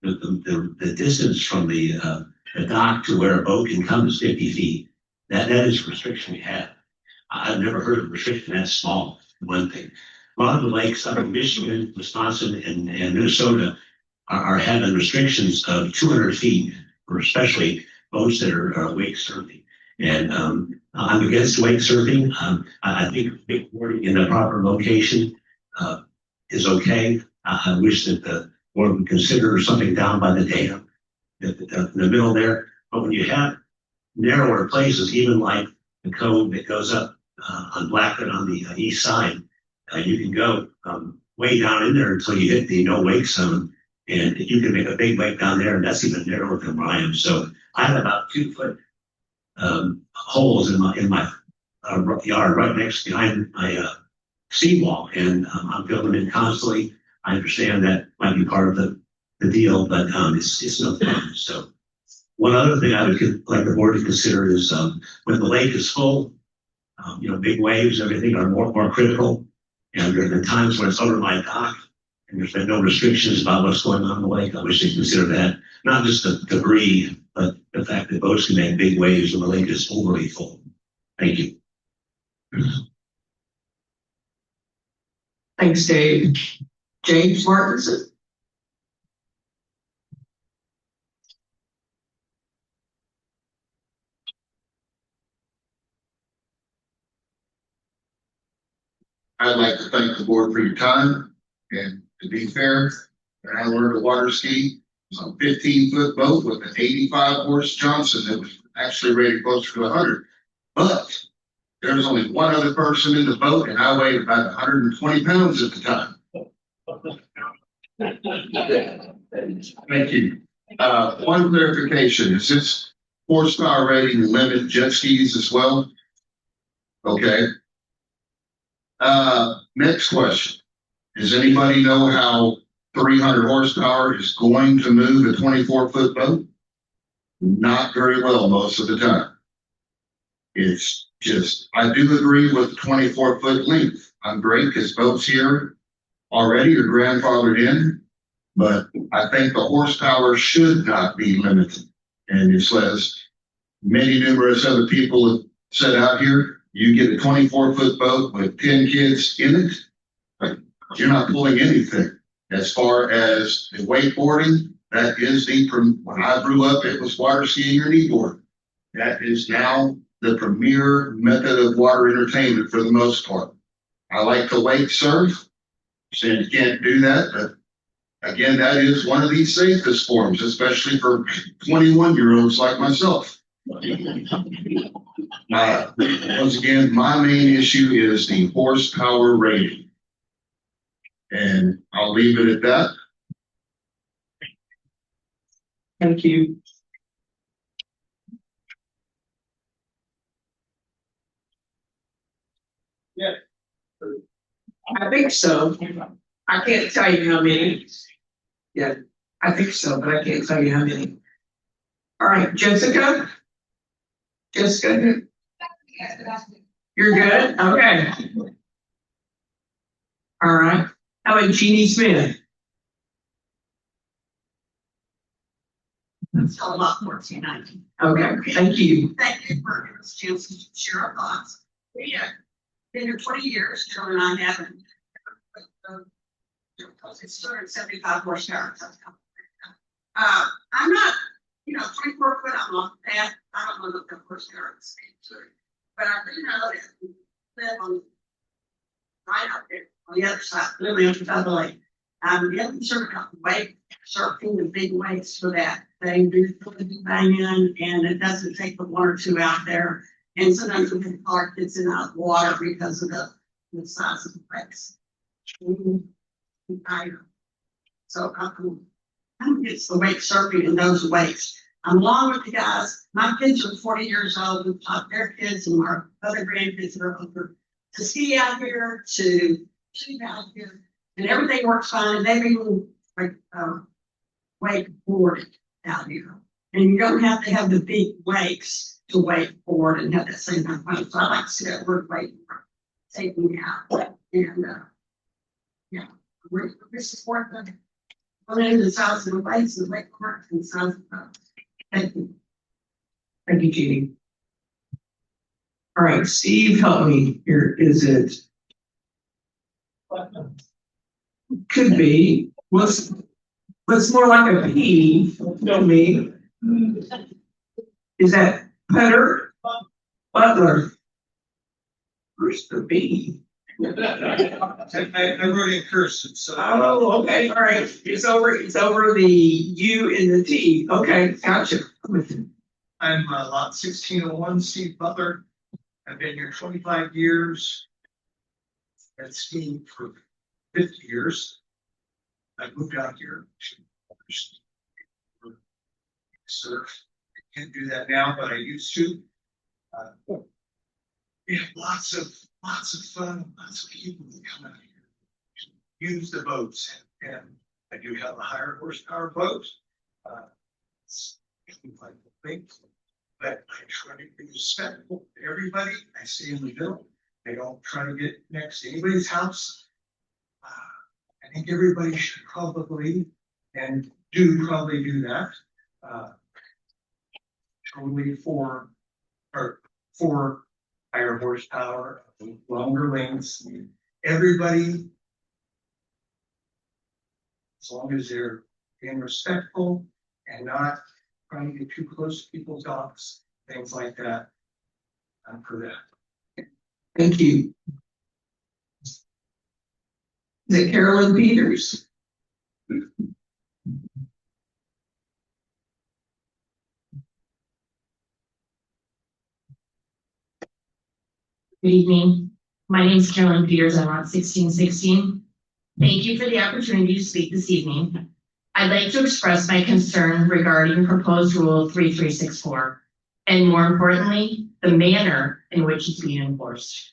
the distance from the dock to where a boat can come is 50 feet. That is a restriction we have. I've never heard of a restriction that small, one thing. A lot of the lakes up in Michigan, Wisconsin, and Minnesota are having restrictions of 200 feet, for especially boats that are wake surfing. And I'm against wake surfing. I think wakeboarding in a proper location is okay. I wish that the board would consider something down by the dam in the middle there. But when you have narrower places, even like the cove that goes up on Blackwood on the east side, you can go way down in there until you hit the no wake zone, and you can make a big wake down there, and that's even narrower than where I am. So I have about 2 foot holes in my yard right next behind my seawall, and I'm filling in constantly. I understand that might be part of the deal, but it's no fun. So one other thing I would like the board to consider is when the lake is full, big waves, everything are more critical. And there have been times when it's over my dock and there's been no restrictions about what's going on in the lake. I wish they consider that, not just the debris, but the fact that boats can make big waves when the lake is overly full. Thank you. Thanks, Dave. James Martinson. I'd like to thank the board for your time, and to be fair, when I learned to water ski, it was a 15-foot boat with an 85 horse Johnson that was actually rated closer to 100. But there was only one other person in the boat, and I weighed about 120 pounds at the time. Thank you. One clarification, is this horsepower rating limit jet skis as well? Okay. Next question. Does anybody know how 300 horsepower is going to move a 24-foot boat? Not very well most of the time. It's just, I do agree with the 24-foot length. I'm great because boats here already are grandfathered in, but I think the horsepower should not be limited. And it's as many numerous other people have said out here, you get a 24-foot boat with 10 kids in it, you're not pulling anything. As far as the wakeboarding, that is when I grew up, it was water skiing or kneeboard. That is now the premier method of water entertainment for the most part. I like to wake surf, saying you can't do that, but again, that is one of the safest forms, especially for 21-year-olds like myself. Once again, my main issue is the horsepower rating. And I'll leave it at that. Thank you. Yeah. I think so. I can't tell you how many. Yeah, I think so, but I can't tell you how many. All right, Jessica? Jessica? You're good? Okay. All right. How about Jeannie Smith? That's a lot more tonight. Okay, thank you. Thank you for this chance to share our thoughts. We have been here 20 years, Jill and I haven't. It's 275 horsepower. I'm not, 24 foot, I'm off the path. I don't know what the horsepower is. But I do know that we live on right out there on the other side, literally on the side of the lake. We have concerned about the wake surfing and big wakes for that. They do put the bang in, and it doesn't take but one or two out there. And sometimes we can park kids in out water because of the size of the wakes. So I'm against the wake surfing and those wakes. I'm along with the guys. My kids are 40 years old. We've taught their kids and our other grandkids that are older to ski out here, to shoot out here, and everything works fine. And they've even wakeboarded out here. And you don't have to have the big wakes to wakeboard and have that same kind of fun. So I like to see that word wakeboard taking me out. And we support them. Well, then the south of the lights and Lake Court and south of. Thank you. Thank you, Jeannie. All right, Steve, help me. Here, is it? Could be. What's more like a P to me? Is that Petter? Butler? Where's the B? I wrote in cursive, so. Oh, okay, all right. It's over the U and the T. Okay, gotcha. I'm lot 1601, Steve Butler. I've been here 25 years. At Steve for 50 years. I moved out here to surf. I can't do that now, but I used to. We have lots of fun, lots of people that come out here, use the boats, and I do have a higher horsepower boat. It's like the thing, but I try to be respectful to everybody. I stay in the middle. I don't try to get next to anybody's house. I think everybody should probably do that. Totally for higher horsepower, longer lengths. Everybody, as long as they're being respectful and not trying to get too close to people's docks, things like that. I'm for that. Thank you. Is it Carolyn Peters? Good evening. My name is Carolyn Peters. I'm on 1616. Thank you for the opportunity to speak this evening. I'd like to express my concern regarding proposed rule 3364, and more importantly, the manner in which it's being enforced.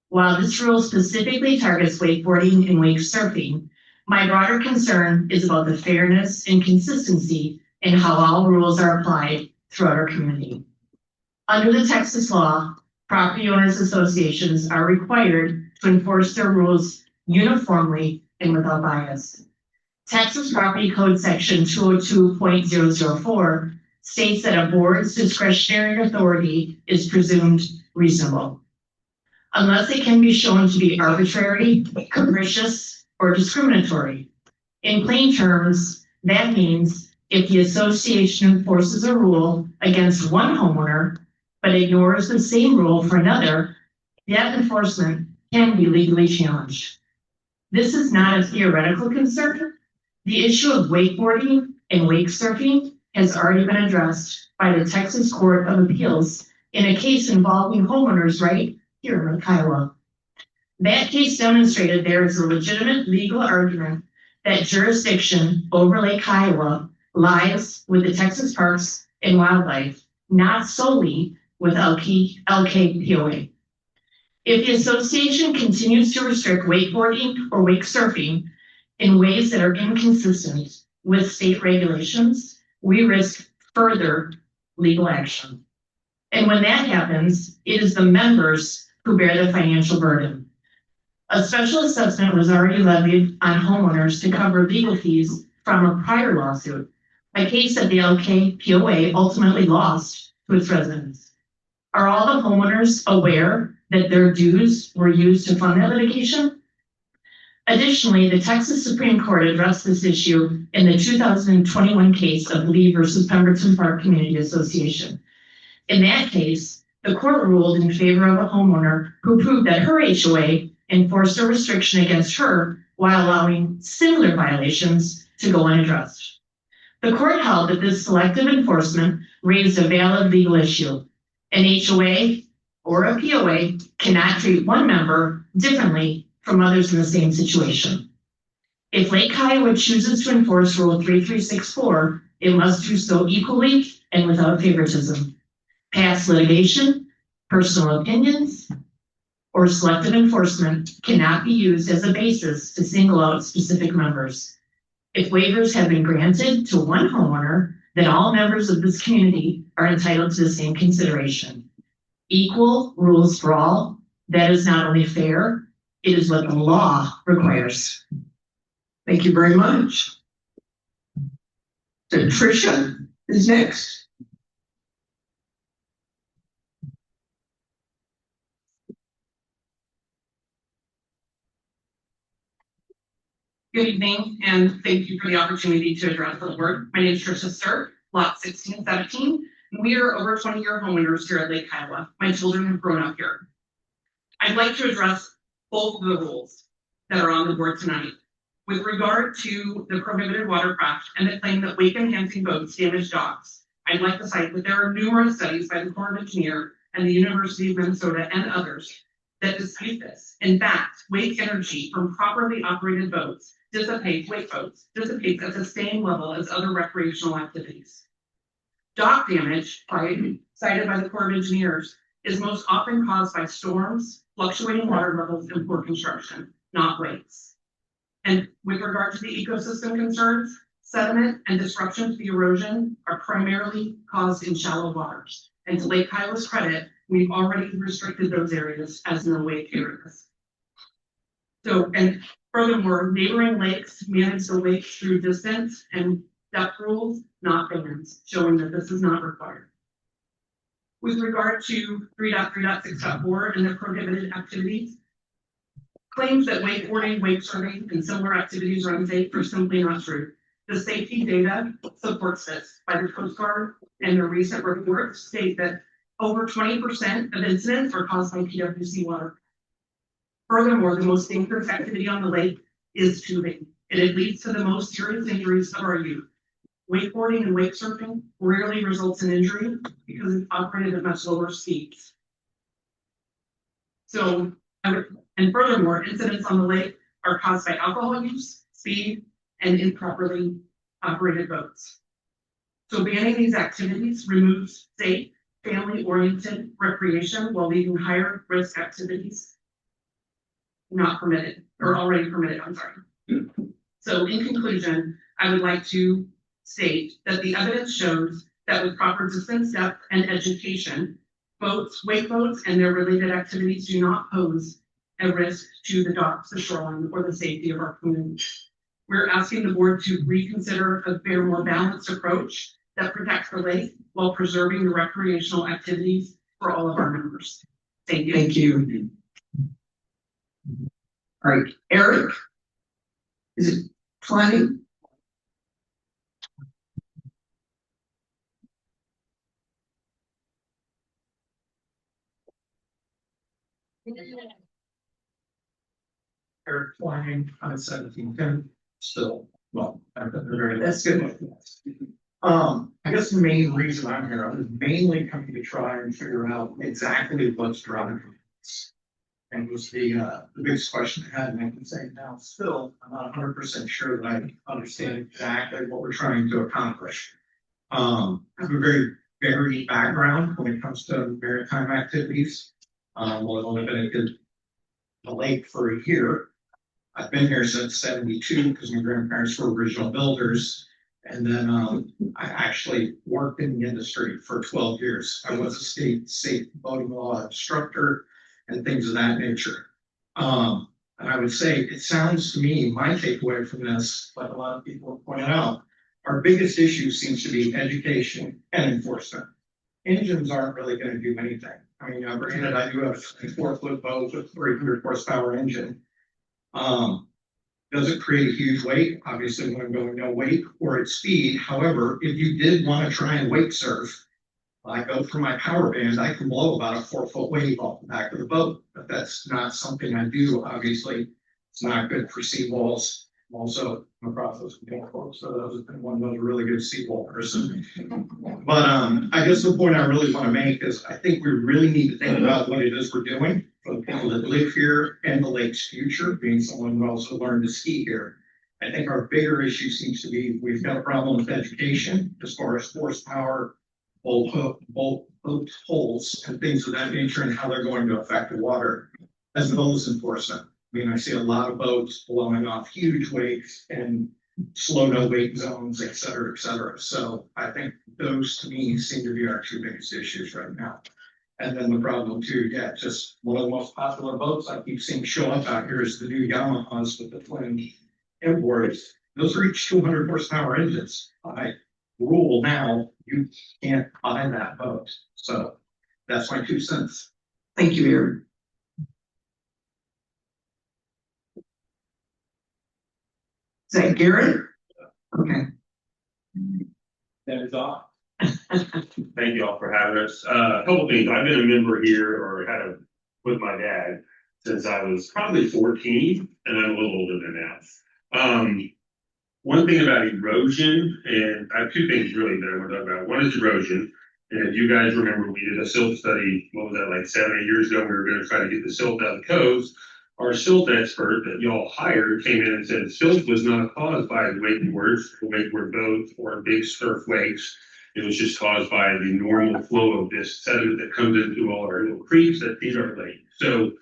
While this rule specifically targets wakeboarding and wake surfing, my broader concern is about the fairness and consistency in how all rules are applied throughout our community. Under the Texas law, property owners associations are required to enforce their rules uniformly and without bias. Texas Property Code Section 202.004 states that a board's discretionary authority is presumed reasonable, unless it can be shown to be arbitrary, capricious, or discriminatory. In plain terms, that means if the association enforces a rule against one homeowner, but ignores the same rule for another, that enforcement can be legally challenged. This is not a theoretical concern. The issue of wakeboarding and wake surfing has already been addressed by the Texas Court of Appeals in a case involving homeowners right here in Lake Kiowa. That case demonstrated there is a legitimate legal argument that jurisdiction over Lake Kiowa lies with the Texas Parks and Wildlife, not solely with LKPOA. If the association continues to restrict wakeboarding or wake surfing in ways that are inconsistent with state regulations, we risk further legal action. And when that happens, it is the members who bear the financial burden. A special assessment was already levied on homeowners to cover legal fees from a prior lawsuit, a case that the LKPOA ultimately lost to its residents. Are all the homeowners aware that their dues were used to fund that litigation? Additionally, the Texas Supreme Court addressed this issue in the 2021 case of Lee versus Pemberton Park Community Association. In that case, the court ruled in favor of a homeowner who proved that her HOA enforced a restriction against her while allowing similar violations to go unaddressed. The court held that this selective enforcement raised a valid legal issue. An HOA or a POA cannot treat one member differently from others in the same situation. If Lake Kiowa chooses to enforce Rule 3364, it must do so equally and without favoritism. Past litigation, personal opinions, or selective enforcement cannot be used as a basis to single out specific members. If waivers have been granted to one homeowner, then all members of this community are entitled to the same consideration. Equal rules for all, that is not only fair, it is what the law requires. Thank you very much. So Tricia is next. Good evening, and thank you for the opportunity to address the board. My name is Tricia Sir, lot 1617. And we are over 20-year homeowners here at Lake Kiowa. My children have grown up here. I'd like to address both of the rules that are on the board tonight. With regard to the prohibited watercraft and the claim that wake-enhancing boats damage docks, I'd like to cite that there are numerous studies by the Corps of Engineers and the University of Minnesota and others that dispute this. In fact, wake energy from properly operated boats dissipates at the same level as other recreational activities. Dock damage, cited by the Corps of Engineers, is most often caused by storms, fluctuating water levels, and poor construction, not wakes. And with regard to the ecosystem concerns, sediment and disruption to the erosion are primarily caused in shallow waters. And to Lake Kiowa's credit, we've already restricted those areas as no wake areas. So, and furthermore, neighboring lakes manage the lakes through distance and depth rules, not bans, showing that this is not required. With regard to 3.3.6.4 and the prohibited activities, claims that wakeboarding, wake surfing, and similar activities are unsafe are simply not true. The safety data supports this by the Coast Guard, and the recent reports state that over 20% of incidents are caused by PWC water. Furthermore, the most dangerous activity on the lake is tubing, and it leads to the most serious injuries of our youth. Wakeboarding and wake surfing rarely results in injury because it's operated at much lower speeds. So, and furthermore, incidents on the lake are caused by alcohol use, speed, and improperly operated boats. So banning these activities removes safe, family-oriented recreation while leaving higher risk activities not permitted, or already permitted, I'm sorry. So in conclusion, I would like to state that the evidence shows that with proper distance, depth, and education, boats, wake boats, and their related activities do not pose a risk to the docks, the shoreline, or the safety of our community. We're asking the board to reconsider a fair, more balanced approach that protects the lake while preserving the recreational activities for all of our members. Thank you. Thank you. All right, Eric, is it 20? Eric flying on 1710, still, well, That's good. I guess the main reason I'm here, I was mainly coming to try and figure out exactly what's driving this. And was the biggest question I had, and I can say now still, I'm not 100% sure that I understand exactly what we're trying to accomplish. I have a very varied background when it comes to maritime activities. Well, I've only been at the lake for a year. I've been here since '72 because my grandparents were original builders. And then I actually worked in the industry for 12 years. I was a state safe boating law instructor and things of that nature. And I would say it sounds to me, my takeaway from this, like a lot of people have pointed out, our biggest issue seems to be education and enforcement. Engines aren't really going to do anything. I mean, granted, I do have a 4-foot boat with 300 horsepower engine. Does it create a huge wake? Obviously, when I'm going no wake or at speed. However, if you did want to try and wake surf, I go for my power band, I can blow about a 4-foot wave off the back of the boat. But that's not something I do, obviously. It's not good for seawalls. I'm also in the process of being close, so that has been one of those really good seawall person. But I guess the point I really want to make is I think we really need to think about what it is we're doing for the people that live here and the lake's future, being someone who also learned to ski here. I think our bigger issue seems to be we've got a problem with education as far as horsepower, bolt holes, and things of that nature, and how they're going to affect the water, as well as enforcement. I mean, I see a lot of boats blowing off huge wakes and slow no wake zones, et cetera, et cetera. So I think those to me seem to be our two biggest issues right now. And then the problem too, yeah, just one of the most popular boats I keep seeing show up out here is the new Yamahas with the twin inboards. Those are each 200 horsepower engines. rule now, you can't buy that boat. So that's my 2 cents. Thank you, Eric. Is that Garrett? Okay. That is all. Thank you all for having us. A couple things. I've been a member here or had a with my dad since I was probably 14, and I'm a little older than that. One thing about erosion, and I have 2 things really that I want to talk about. One is erosion. And if you guys remember, we did a silt study, what was that, like 7, 8 years ago? We were going to try to get the silt out of the coves. Our silt expert that y'all hired came in and said silt was not caused by wakeboard boats, or big surf wakes. It was just caused by the normal flow of this sediment that comes into all our little creeks that feed our lake. So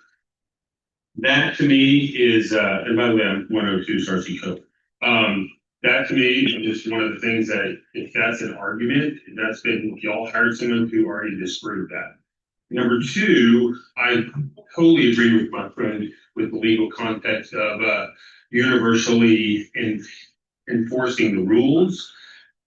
that to me is, and by the way, I'm 102 Sarcy Cove. That to me is just one of the things that if that's an argument, that's been, y'all hired someone who already disproved that. Number 2, I totally agree with my friend with the legal context of universally enforcing the rules.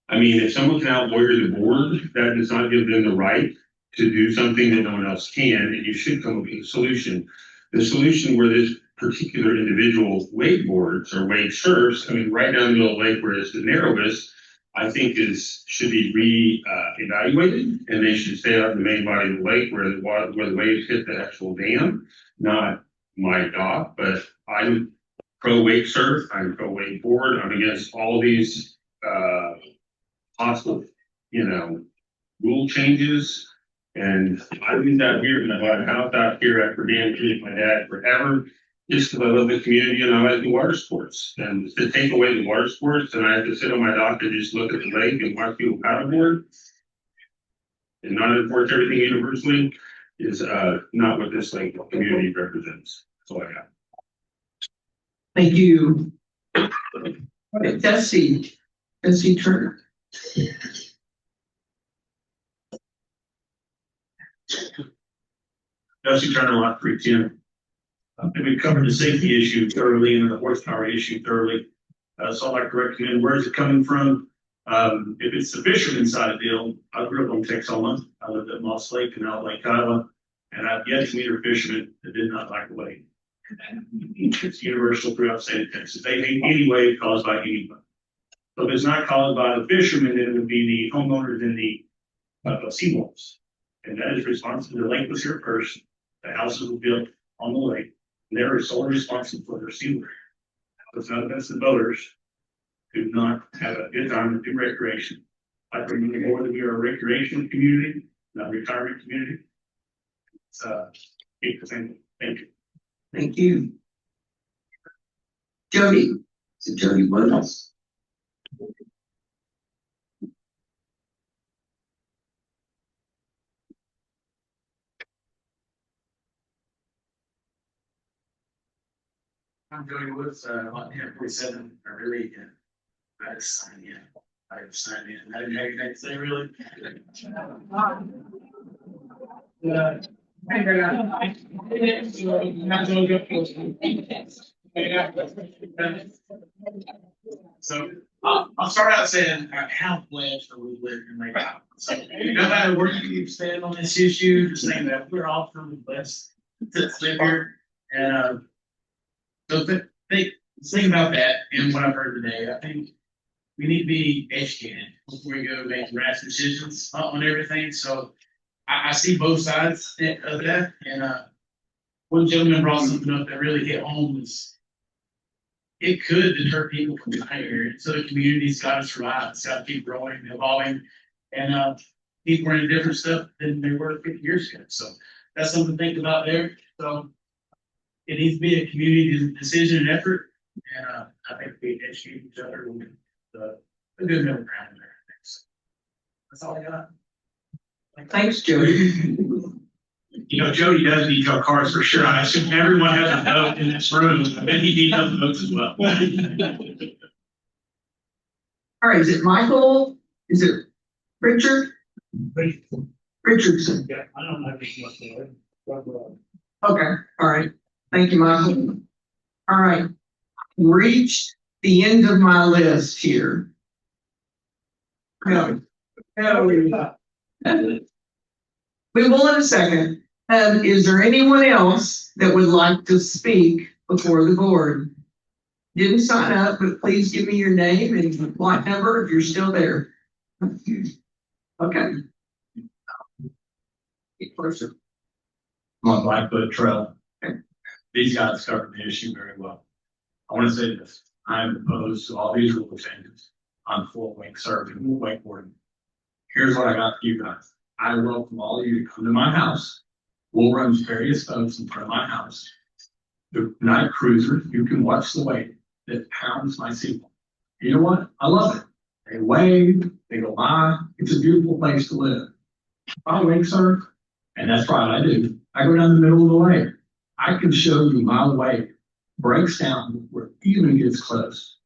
I mean, if someone can out-lawyer the board, that does not give them the right to do something that no one else can, and you should come up with a solution. The solution where this particular individual wakeboards or wake surfs, I mean, right down the middle of the lake where it's the narrowest, I think should be re-evaluated, and they should stay out in the main body of the lake where the waves hit the actual dam, not my dock. But I'm pro wake surf, I'm pro wakeboard, I'm against all these possible, rule changes. And I've been out here and I bought a house out here after being with my dad forever, just because I love the community and I like the water sports. And to take away the water sports and I have to sit on my dock and just look at the lake and watch people paddleboard and not enforce everything universally is not what this lake community represents. That's all I got. Thank you. All right, Dusty Turner. Dusty Turner, lot 310. And we covered the safety issue thoroughly and the horsepower issue thoroughly. So I'd like to recommend, where is it coming from? If it's the fisherman side of the deal, I grew up on Texoma. I lived at Moss Lake and out Lake Kiowa, and I've yet to meet a fisherman that did not like the wave. It's universal throughout the state of Texas. They hate any wave caused by anybody. So if it's not caused by the fishermen, then it would be the homeowners in the seawalls. And that is responsible. The lake was here first. The houses were built on the lake. And they were solely responsible for their seawater. It's not against the boaters who do not have a good time and do recreation. I bring more that we are a recreation community, not a retirement community. It's keep the same. Thank you. Thank you. Jody. Is it Jody Williams? I'm Jody Woods, lot 1047. I really, I just signed in. I just signed in. I didn't have anything to say really. So I'll start out saying how blessed are we living in Lake Kiowa. So no matter where you stand on this issue, just saying that we're all truly blessed to live here. And so think about that and what I've heard today. I think we need to be educated before we go make rash decisions on everything. So I see both sides of that. And one gentleman brought something up that really hit home is it could deter people from coming here. So the community's got to survive. It's got to keep growing, evolving. And people are in different stuff than they were 50 years ago. So that's something to think about there. So it needs to be a community decision and effort, and I think we educate each other with a good middle ground in there. So that's all I got. Thanks, Jody. Jody does detail cars for sure. I assume everyone has a boat in this room. I bet he details the boats as well. All right, is it Michael? Is it Richard? Richardson. Yeah, I don't have this much more. Okay, all right. Thank you, Michael. All right, reached the end of my list here. No. No, we're not. We will in a second. Is there anyone else that would like to speak before the board? Didn't sign up, but please give me your name and lot number if you're still there. Okay. Closer. On Blackfoot Trail. These guys covered the issue very well. I want to say this, I'm opposed to all these rule changes on full wake surfing, wakeboarding. Here's what I got for you guys. I welcome all of you to come to my house. We'll run various boats in front of my house. The night cruiser, you can watch the wave that pounds my seawall. You know what? I love it. They wave, they go by. It's a beautiful place to live. I wake surf, and that's right, I do. I go down the middle of the lake. I can show you my wave breaks down where it even gets close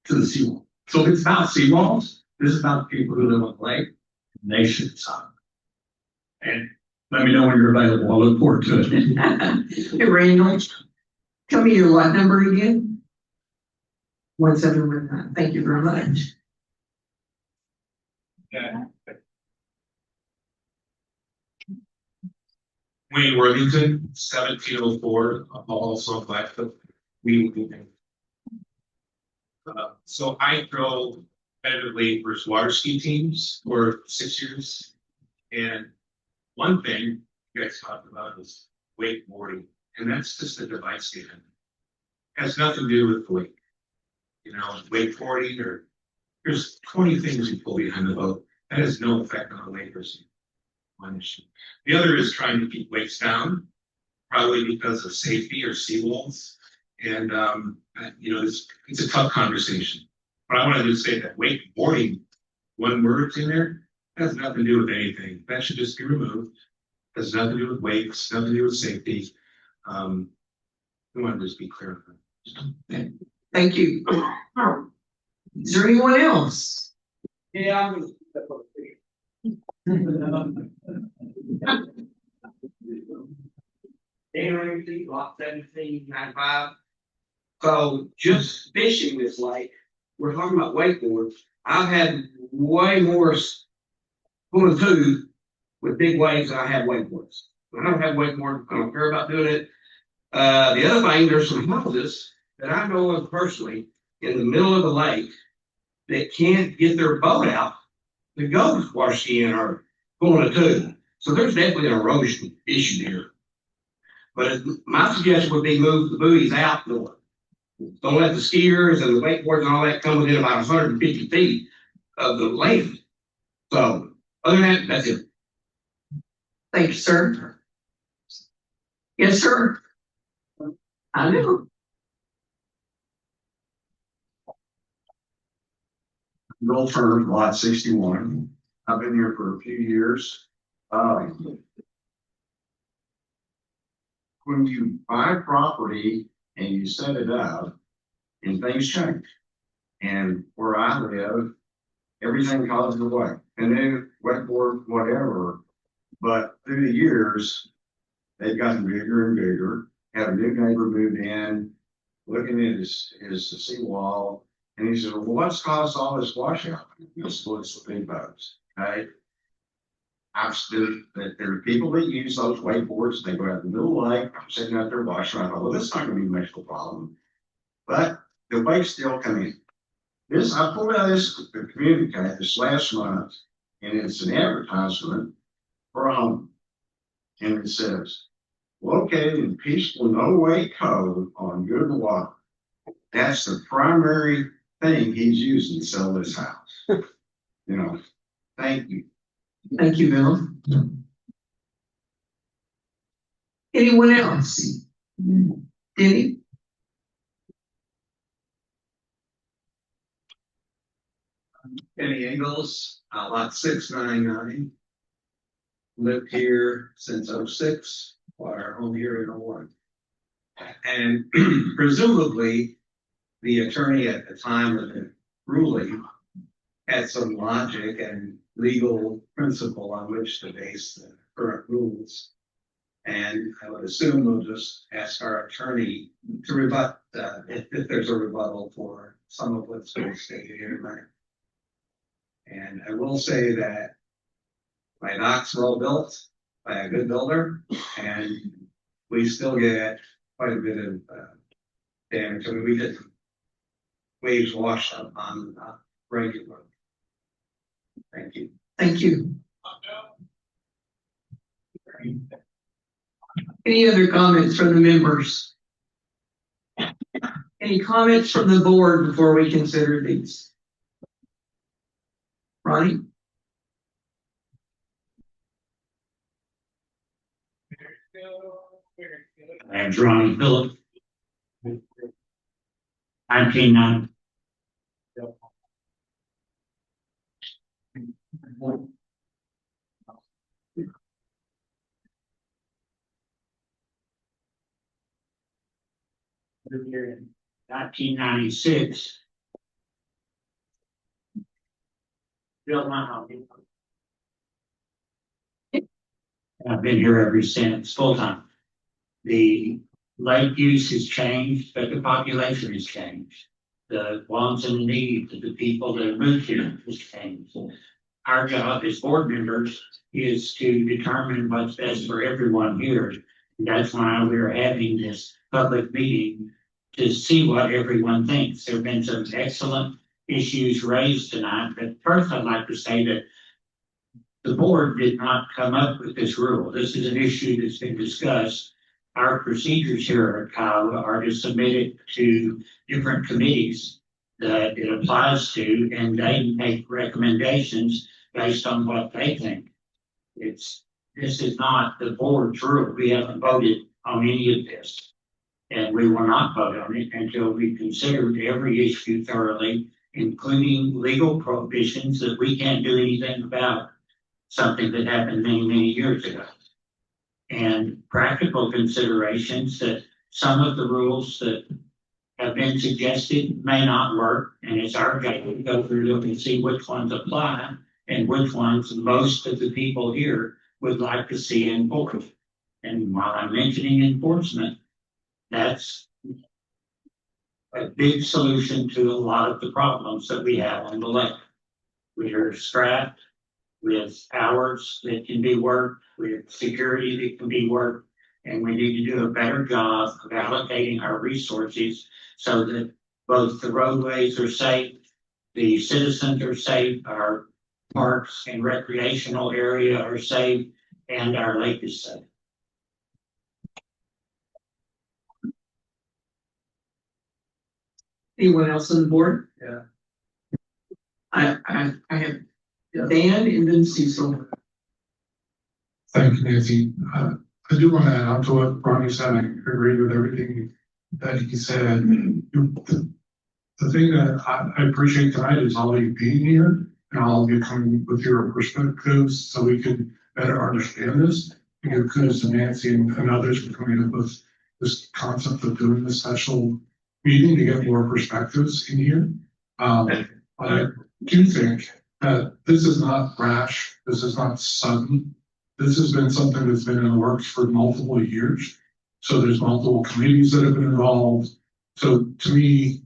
to the seawall. So if it's about seawalls, this is about the people who live on the lake. They should decide. And let me know when you're available. I look forward to it. Hey, Randall, tell me your lot number again. 1719. Thank you very much. Wayne Worthington, 1704, also Blackfoot. So I drove competitively for water ski teams for 6 years. And one thing you guys talked about is wakeboarding, and that's just a device stand. It has nothing to do with the wake. You know, wakeboarding, or there's 20 things you pull behind the boat. That has no effect on the wakers. One issue. The other is trying to keep wakes down, probably because of safety or seawalls. And, you know, it's a tough conversation. But I wanted to say that wakeboarding, one word's in there, has nothing to do with anything. That should just be removed. Has nothing to do with wakes, nothing to do with safety. We want to just be clear on that. Thank you. Is there anyone else? Yeah, Dan lot 1795. So just fishing this lake, we're talking about wakeboards. I've had way more pulling tube with big waves than I have wakeboards. I don't have wakeboard. I don't care about doing it. The other thing, there's some houses that I know of personally in the middle of the lake that can't get their boat out to go water skiing or pulling a tube. So there's definitely an erosion issue here. But my suggestion would be move the buoys out more. Don't let the skiers and the wakeboards and all that come within about 150 feet of the land. So other than that, that's it. Thank you, sir. Yes, sir. I know. Bill Turner, lot 61. I've been here for a few years. When you buy property and you set it up, and things change. And where I live, everything causes away. And then wetboard, whatever. But through the years, they've gotten bigger and bigger. Had a new neighbor moved in, looking at his seawall, and he said, well, what's caused all this washout? It's the big boats, okay? I've stood that there are people that use those wakeboards, they go out in the middle of the lake, I'm sitting out there washing, I thought, well, this is not gonna be much of a problem. But the wakes still come in. I pulled out this communique this last month, and it's an advertisement for a home. And it says, located in peaceful no-wake cove on good water. That's the primary thing he's using to sell this house. You know, thank you. Thank you, Bill. Anyone else? Denny? Kenny Ingles, lot 699. Lived here since 06, bought our home here in 01. And presumably, the attorney at the time of the ruling had some logic and legal principle on which to base the current rules. And I would assume we'll just ask our attorney to rebut if there's a rebuttal for some of what's been stated here tonight. And I will say that my docks were all built by a good builder, and we still get quite a bit of damage. I mean, we get waves washed up on regular. Thank you. Thank you. Any other comments from the members? Any comments from the board before we consider these? Ronnie? I am Ronnie Phillip. 1990. In 1996, built my house. I've been here ever since, full time. The lake use has changed, but the population has changed. The wants and the needs of the people that moved here has changed. Our job as board members is to determine what's best for everyone here. And that's why we're having this public meeting to see what everyone thinks. There have been some excellent issues raised tonight, but first I'd like to say that the board did not come up with this rule. This is an issue that's been discussed. Our procedures here at Kiowa are to submit it to different committees that it applies to, and they make recommendations based on what they think. This is not the board's rule. We haven't voted on any of this, and we will not vote on it until we considered every issue thoroughly, including legal prohibitions that we can't do anything about, something that happened many, many years ago. And practical considerations that some of the rules that have been suggested may not work, and it's our job to go through them and see which ones apply and which ones most of the people here would like to see enforced. And while I'm mentioning enforcement, that's a big solution to a lot of the problems that we have on the lake. We are strapped with hours that can be worked, with security that can be worked, and we need to do a better job of allocating our resources so that both the roadways are safe, the citizens are safe, our parks and recreational area are safe, and our lake is safe. Anyone else on the board? Yeah. I have Dan and then Cecil. Thank you, Nancy. I do want to add on to what Ronnie said. I agree with everything that he said. The thing that I appreciate tonight is all of you being here and all of you coming with your perspectives so we can better understand this. I give kudos to Nancy and others for coming up with this concept of doing this special meeting to get more perspectives in here. But I do think that this is not rash. This is not sudden. This has been something that's been in the works for multiple years. So there's multiple committees that have been involved. So to me,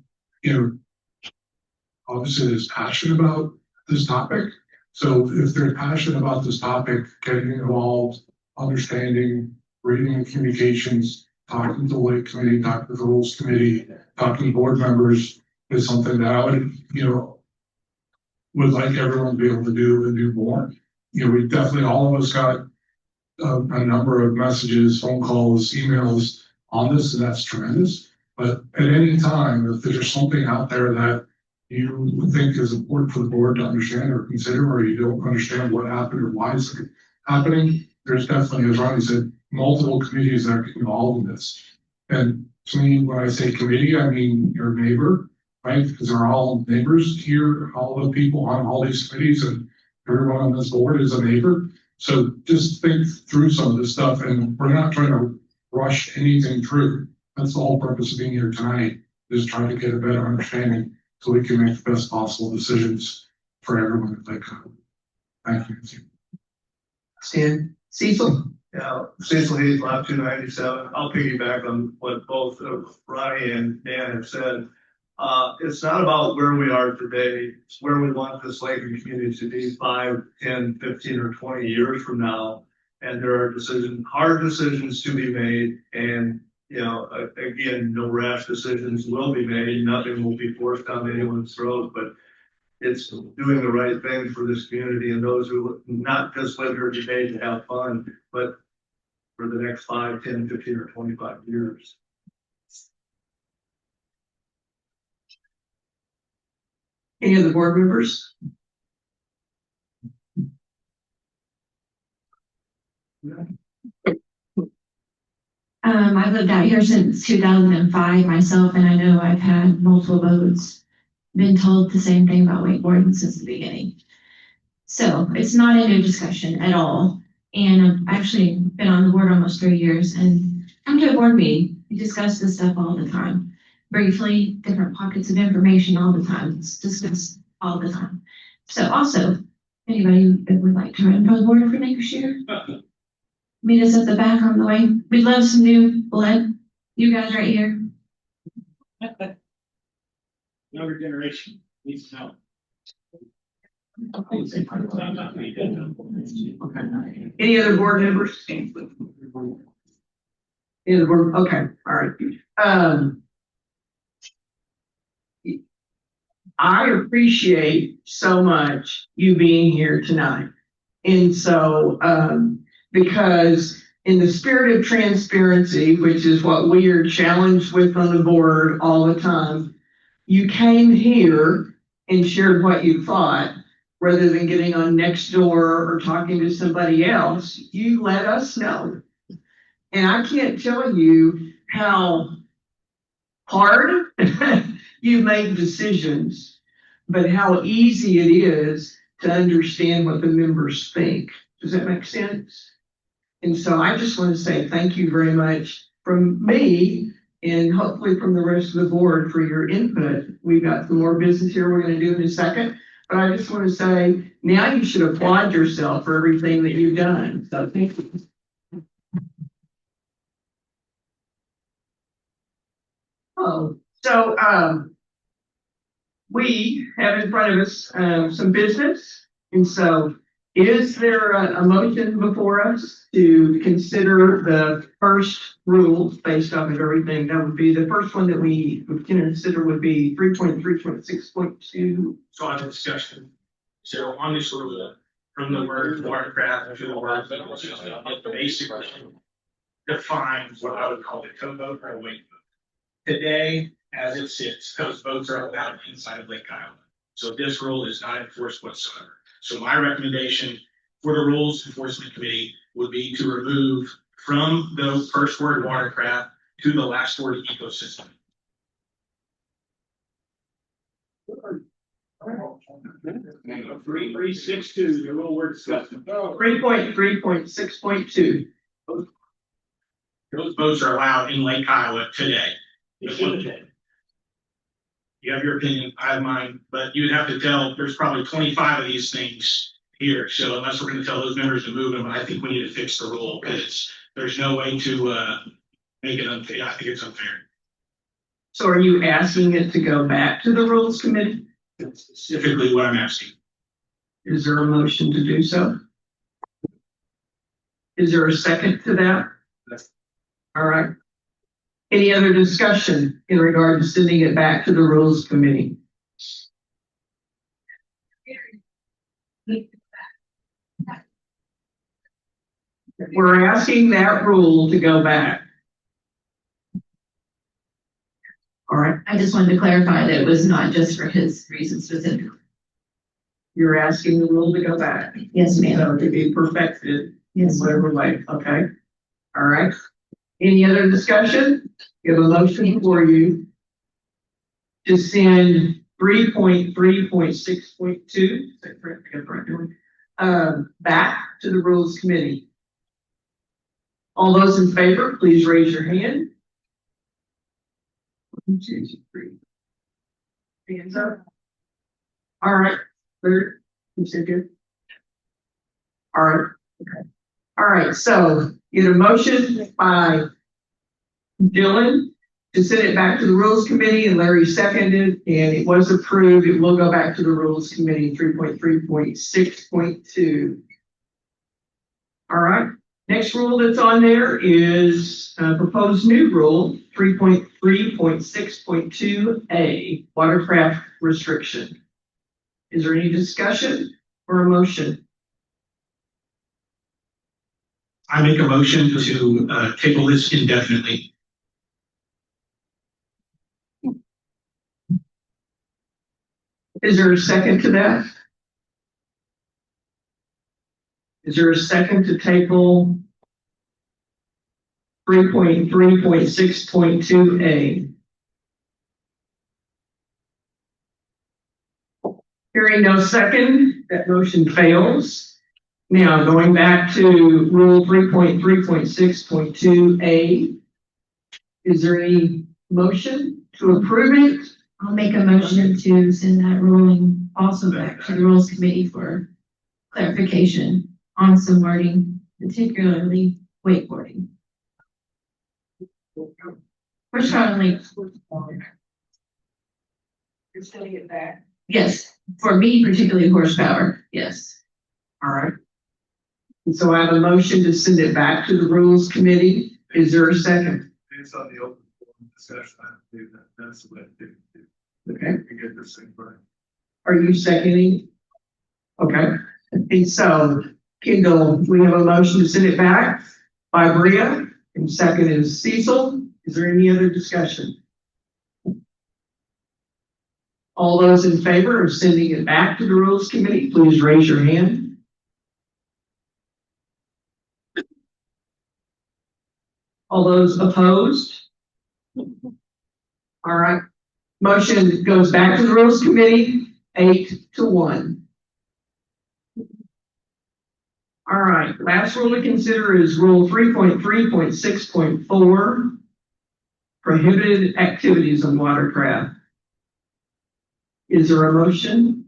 obviously there's passion about this topic. So if they're passionate about this topic, getting involved, understanding, reading the communications, talking to the Lake Committee, talking to the Rules Committee, talking to board members is something that I would like everyone to be able to do and do more. We definitely, all of us got a number of messages, phone calls, emails on this, and that's tremendous. But at any time, if there's something out there that you think is important for the board to understand or consider, or you don't understand what happened or why it's happening, there's definitely, as Ronnie said, multiple committees that are involved in this. And to me, when I say committee, I mean your neighbor, right? Because they're all neighbors here, all the people on all these committees, and everyone on this board is a neighbor. So just think through some of this stuff, and we're not trying to rush anything through. That's the whole purpose of being here tonight, is trying to get a better understanding so we can make the best possible decisions for everyone at Lake Kiowa. Thank you. Stan, Cecil. Yeah, Cecil Heath, Lot 297. I'll piggyback on what both Ronnie and Dan have said. It's not about where we are today, it's where we want this Lakeland community to be 5, 10, 15, or 20 years from now. And there are hard decisions to be made, and again, no rash decisions will be made. Nothing will be forced down anyone's throat, but it's doing the right thing for this community and those who not just live here today to have fun, but for the next 5, 10, 15, or 25 years. Any other board members? I've lived out here since 2005 myself, and I know I've had multiple votes, been told the same thing about wakeboarding since the beginning. So it's not a new discussion at all. And I've actually been on the board almost 3 years and come to a board meeting. We discuss this stuff all the time. Briefly, different pockets of information all the time. It's discussed all the time. So also, anybody that would like to run for the board for next year, meet us at the back on the way. We'd love some new blood. You guys right here. Younger generation needs to know. Any other board members? Any other board? Okay, all right. I appreciate so much you being here tonight. And so, because in the spirit of transparency, which is what we are challenged with on the board all the time, you came here and shared what you thought rather than getting on Nextdoor or talking to somebody else. You let us know. And I can't tell you how hard you make decisions, but how easy it is to understand what the members think. Does that make sense? And so I just want to say thank you very much from me and hopefully from the rest of the board for your input. We've got some more business here we're going to do in a second, but I just want to say now you should applaud yourself for everything that you've done. So thank you. Oh, so we have in front of us some business. And so is there a motion before us to consider the first rule based off of everything? That would be the first one that we would consider would be 3.3.6.2. So on the discussion, so on this rule, from the word watercraft to the word, it basically defines what I would call the towboat or a wakeboat. Today, as it sits, those boats are allowed inside of Lake Kiowa. So this rule is not enforced whatsoever. So my recommendation for the Rules Enforcement Committee would be to remove from the first word watercraft to the last word ecosystem. 3362, your little word discussion. 3.3.6.2. Those boats are allowed in Lake Kiowa today. You have your opinion, I have mine, but you would have to tell, there's probably 25 of these things here. So unless we're going to tell those members to move them, I think we need to fix the rule because there's no way to make it unfair. I think it's unfair. So are you asking it to go back to the Rules Committee? That's specifically what I'm asking. Is there a motion to do so? Is there a second to that? All right. Any other discussion in regard to sending it back to the Rules Committee? We're asking that rule to go back. All right. I just wanted to clarify that it was not just for his reasons specifically. You're asking the rule to go back. Yes, ma'am. So to be perfected Yes, in whatever way. Okay. All right. Any other discussion? We have a motion for you to send 3.3.6.2 back to the Rules Committee. All those in favor, please raise your hand. 1, 2, 3. Hands up. All right. Third, you said good. All right. Okay. All right. So you have a motion by Dylan to send it back to the Rules Committee, and Larry seconded, and it was approved. It will go back to the Rules Committee, 3.3.6.2. All right. Next rule that's on there is proposed new rule, 3.3.6.2A, watercraft restriction. Is there any discussion or a motion? I make a motion to table this indefinitely. Is there a second to that? Is there a second to table 3.3.6.2A? Hearing no second, that motion fails. Now, going back to rule 3.3.6.2A, is there any motion to approve it? I'll make a motion to send that ruling also back to the Rules Committee for clarification on some wording, particularly wakeboarding. We're trying to You're sending it back. yes, for me, particularly horsepower, yes. All right. And so I have a motion to send it back to the Rules Committee. Is there a second? It's on the open forum discussion. I do that. That's the way to do it. Okay. We get this thing right. Are you seconding? Okay. And so, Kendall, we have a motion to send it back by Bria, and second is Cecil. Is there any other discussion? All those in favor of sending it back to the Rules Committee, please raise your hand. All those opposed? All right. Motion goes back to the Rules Committee, 8-1. All right, last rule to consider is rule 3.3.6.4, prohibited activities on watercraft. Is there a motion?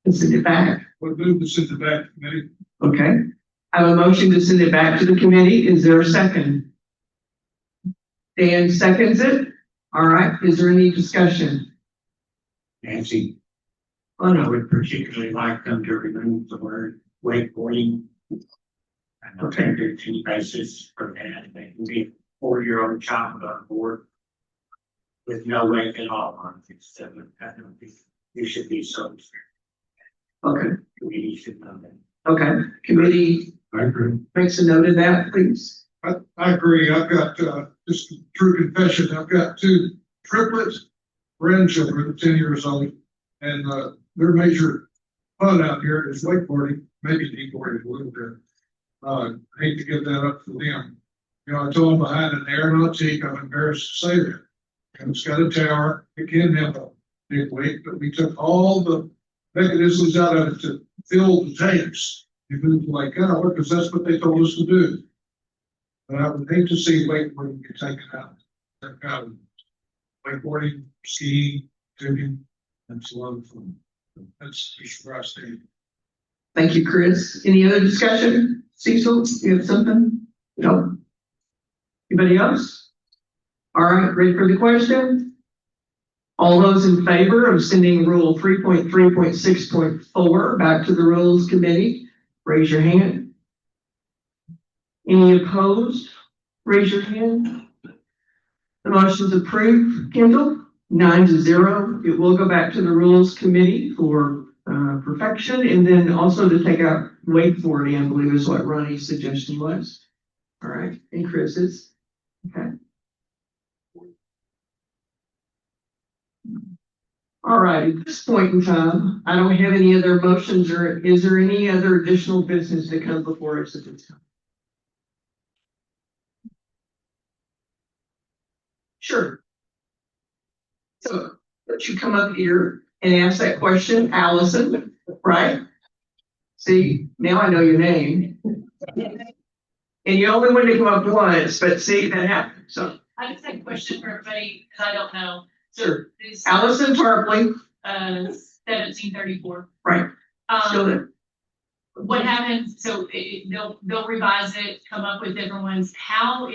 To send it back. We'll move to send it back to committee. Okay. I have a motion to send it back to the committee. Is there a second? Dan seconds it. All right. Is there any discussion? Nancy, Oh, I no. would particularly like them to remove the word wakeboarding. I know Okay. there's any basis for that. They can be a 4-year-old child on board with no wake at all on it. So I don't think you should be so. Okay. We should know that. Okay. Committee I agree. makes a note of that, please. I agree. I've got, just a true confession, I've got 2 triplets, grandchildren, 10 years old, and, their major fun out here is wakeboarding, maybe kneeboarding a little bit. I hate to give that up for them. You know, I told them behind an aeronautic, I'm embarrassed to say that. And it's got a tower, it can have a big weight, but we took all the mechanisms out of it to fill the tanks. You move like that, because that's what they told us to do. But I would hate to see wakeboarding get taken out. Wakeboarding, skiing, tubing, that's a lot of fun. That's just where I stand. Thank you, Chris. Any other discussion? Cecil, you have something? No. Anybody else? All right, ready for the question? All those in favor of sending rule 3.3.6.4 back to the Rules Committee, raise your hand. Any opposed? Raise your hand. The motion is approved. Kendall, 9-0. It will go back to the Rules Committee for perfection, and then also to take out wakeboarding, I believe is what Ronnie's suggestion was. All right, and Chris's. Okay. All right, at this point in time, I don't have any other motions, or is there any other additional business to come before us at this time? Sure. So, let you come up here and ask that question, Allison, right? See, now I know your name. And you only wanted to come up once, but see, that happened, so. I just have a question for everybody, because I don't know. Sure. This, Allison Tarpley. 1734. Right. Still there. what happens, so they'll revise it, come up with different ones. How are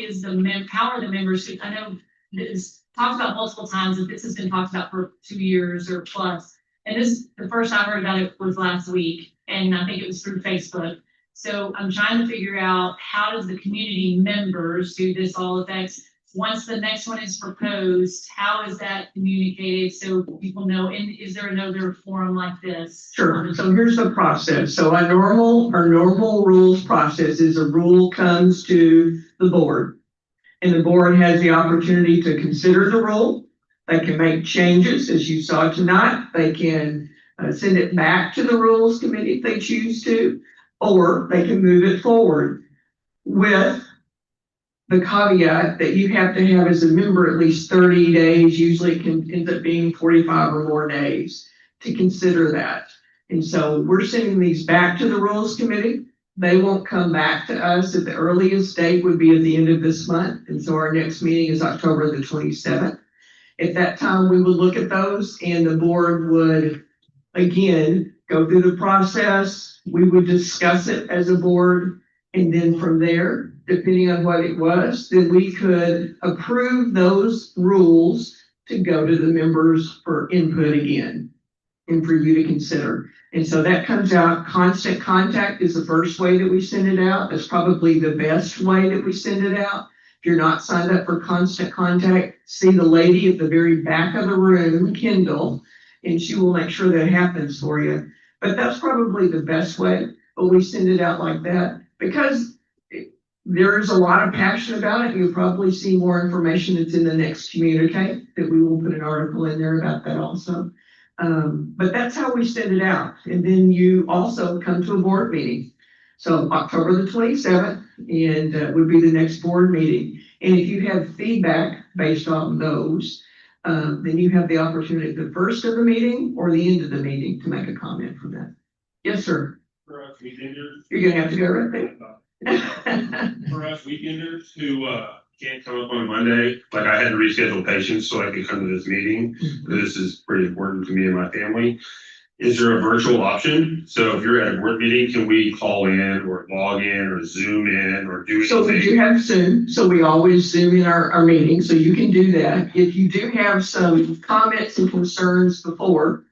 the members, I know this talked about multiple times, that this has been talked about for 2 years or plus. And the first I heard about it was last week, and I think it was through Facebook. So I'm trying to figure out, how does the community members who this all affects, once the next one is proposed, how is that communicated so people know? And is there another forum like this? Sure. So here's the process. So our normal rules process is a rule comes to the board, and the board has the opportunity to consider the rule. They can make changes, as you saw tonight. They can send it back to the rules committee if they choose to, or they can move it forward with the caveat that you have to have as a member at least 30 days, usually it can end up being 45 or more days, to consider that. And so we're sending these back to the rules committee. They won't come back to us. At the earliest date would be at the end of this month. And so our next meeting is October the 27th. At that time, we would look at those, and the board would, again, go through the process. We would discuss it as a board. And then from there, depending on what it was, then we could approve those rules to go to the members for input again and for you to consider. And so that comes out. Constant contact is the first way that we send it out. That's probably the best way that we send it out. If you're not signed up for constant contact, see the lady at the very back of the room, Kendall, and she will make sure that happens for you. But that's probably the best way. But we send it out like that because there's a lot of passion about it. You'll probably see more information that's in the next communique that we will put an article in there about that also. But that's how we send it out. And then you also come to a board meeting. So October the 27th and would be the next board meeting. And if you have feedback based on those, then you have the opportunity at the first of the meeting or the end of the meeting to make a comment from that. Yes, sir. For us weekenders. You're going to have to go right there. For us weekenders who can't come up on Monday, like I had to reschedule patients so I could come to this meeting. This is pretty important to me and my family. Is there a virtual option? So if you're at a board meeting, can we call in or log in or Zoom in or do anything? So we do have Zoom. So we always Zoom in our meetings. So you can do that. If you do have some comments and concerns before,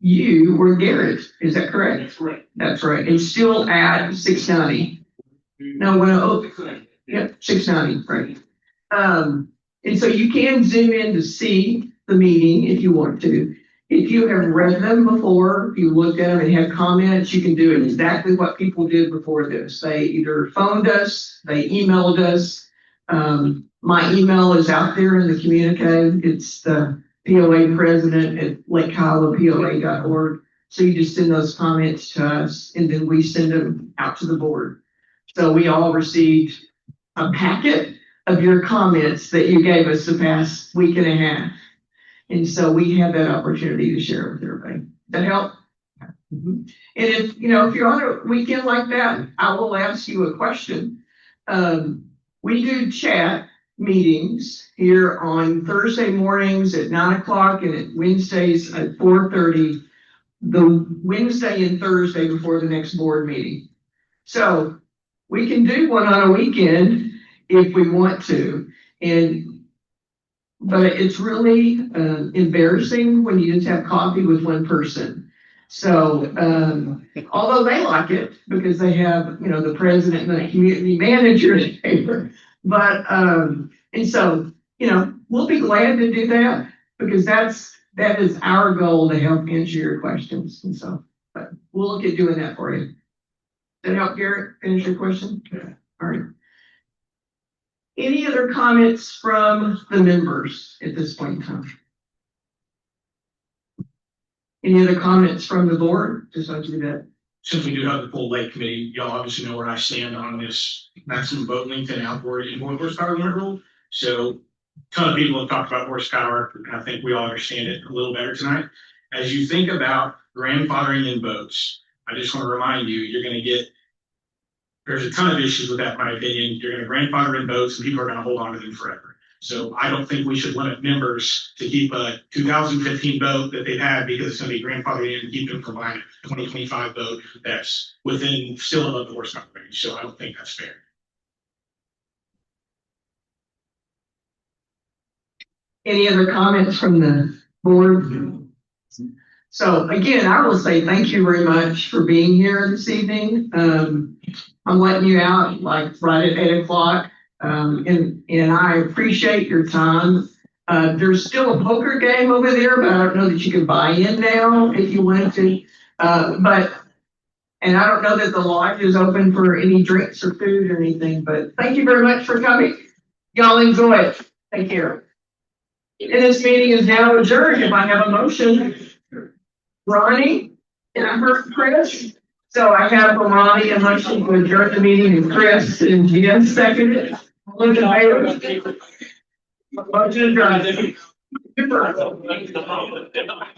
you were Garrett, is that correct? That's correct. That's right. And still at 690. No, yep, 690, right. And so you can zoom in to see the meeting if you want to. If you have read them before, if you looked at them and have comments, you can do exactly what people did before this. They either phoned us, they emailed us. My email is out there in the communique. It's the POA president at Lake Kiowa, POA.org. So you just send those comments to us and then we send them out to the board. So we all received a packet of your comments that you gave us the past week and a half. And so we have that opportunity to share it with everybody. Does that help? And if you're on a weekend like that, I will ask you a question. We do chat meetings here on Thursday mornings at 9:00 and at Wednesdays at 4:30, the Wednesday and Thursday before the next board meeting. So we can do one on a weekend if we want to. But it's really embarrassing when you just have coffee with one person. So although they like it because they have, the president and the community manager there. But and so, we'll be glad to do that because that is our goal to help answer your questions. And so, but we'll look at doing that for you. Does that help, Garrett, finish your question? Yeah. All right. Any other comments from the members at this point in time? Any other comments from the board? Just like you do that. Since we do have the full lake committee, y'all obviously know where I stand on this maximum boat length and outboard inboard horsepower limit rule. So a ton of people have talked about horsepower, and I think we all understand it a little better tonight. As you think about grandfathering in boats, I just want to remind you, there's a ton of issues with that, in my opinion. You're going to grandfather in boats and people are going to hold on to them forever. So I don't think we should limit members to keep a 2015 boat that they've had because it's going to be grandfathered in and keep them from buying a 2025 boat that's within still above the horsepower range. So I don't think that's fair. Any other comments from the board? So again, I will say thank you very much for being here this evening. I'm letting you out like right at 8 o'clock. And I appreciate your time. There's still a poker game over there, but I don't know that you can buy in now if you wanted to. And I don't know that the lodge is open for any drinks or food or anything, but thank you very much for coming. Y'all enjoy it. Take care. And this meeting is now adjourned. If I have a motion, Ronnie, and I heard Chris. So I have from Ronnie a motion to adjourn the meeting, and Chris and Jen seconded. All in favor? Motion adjourned.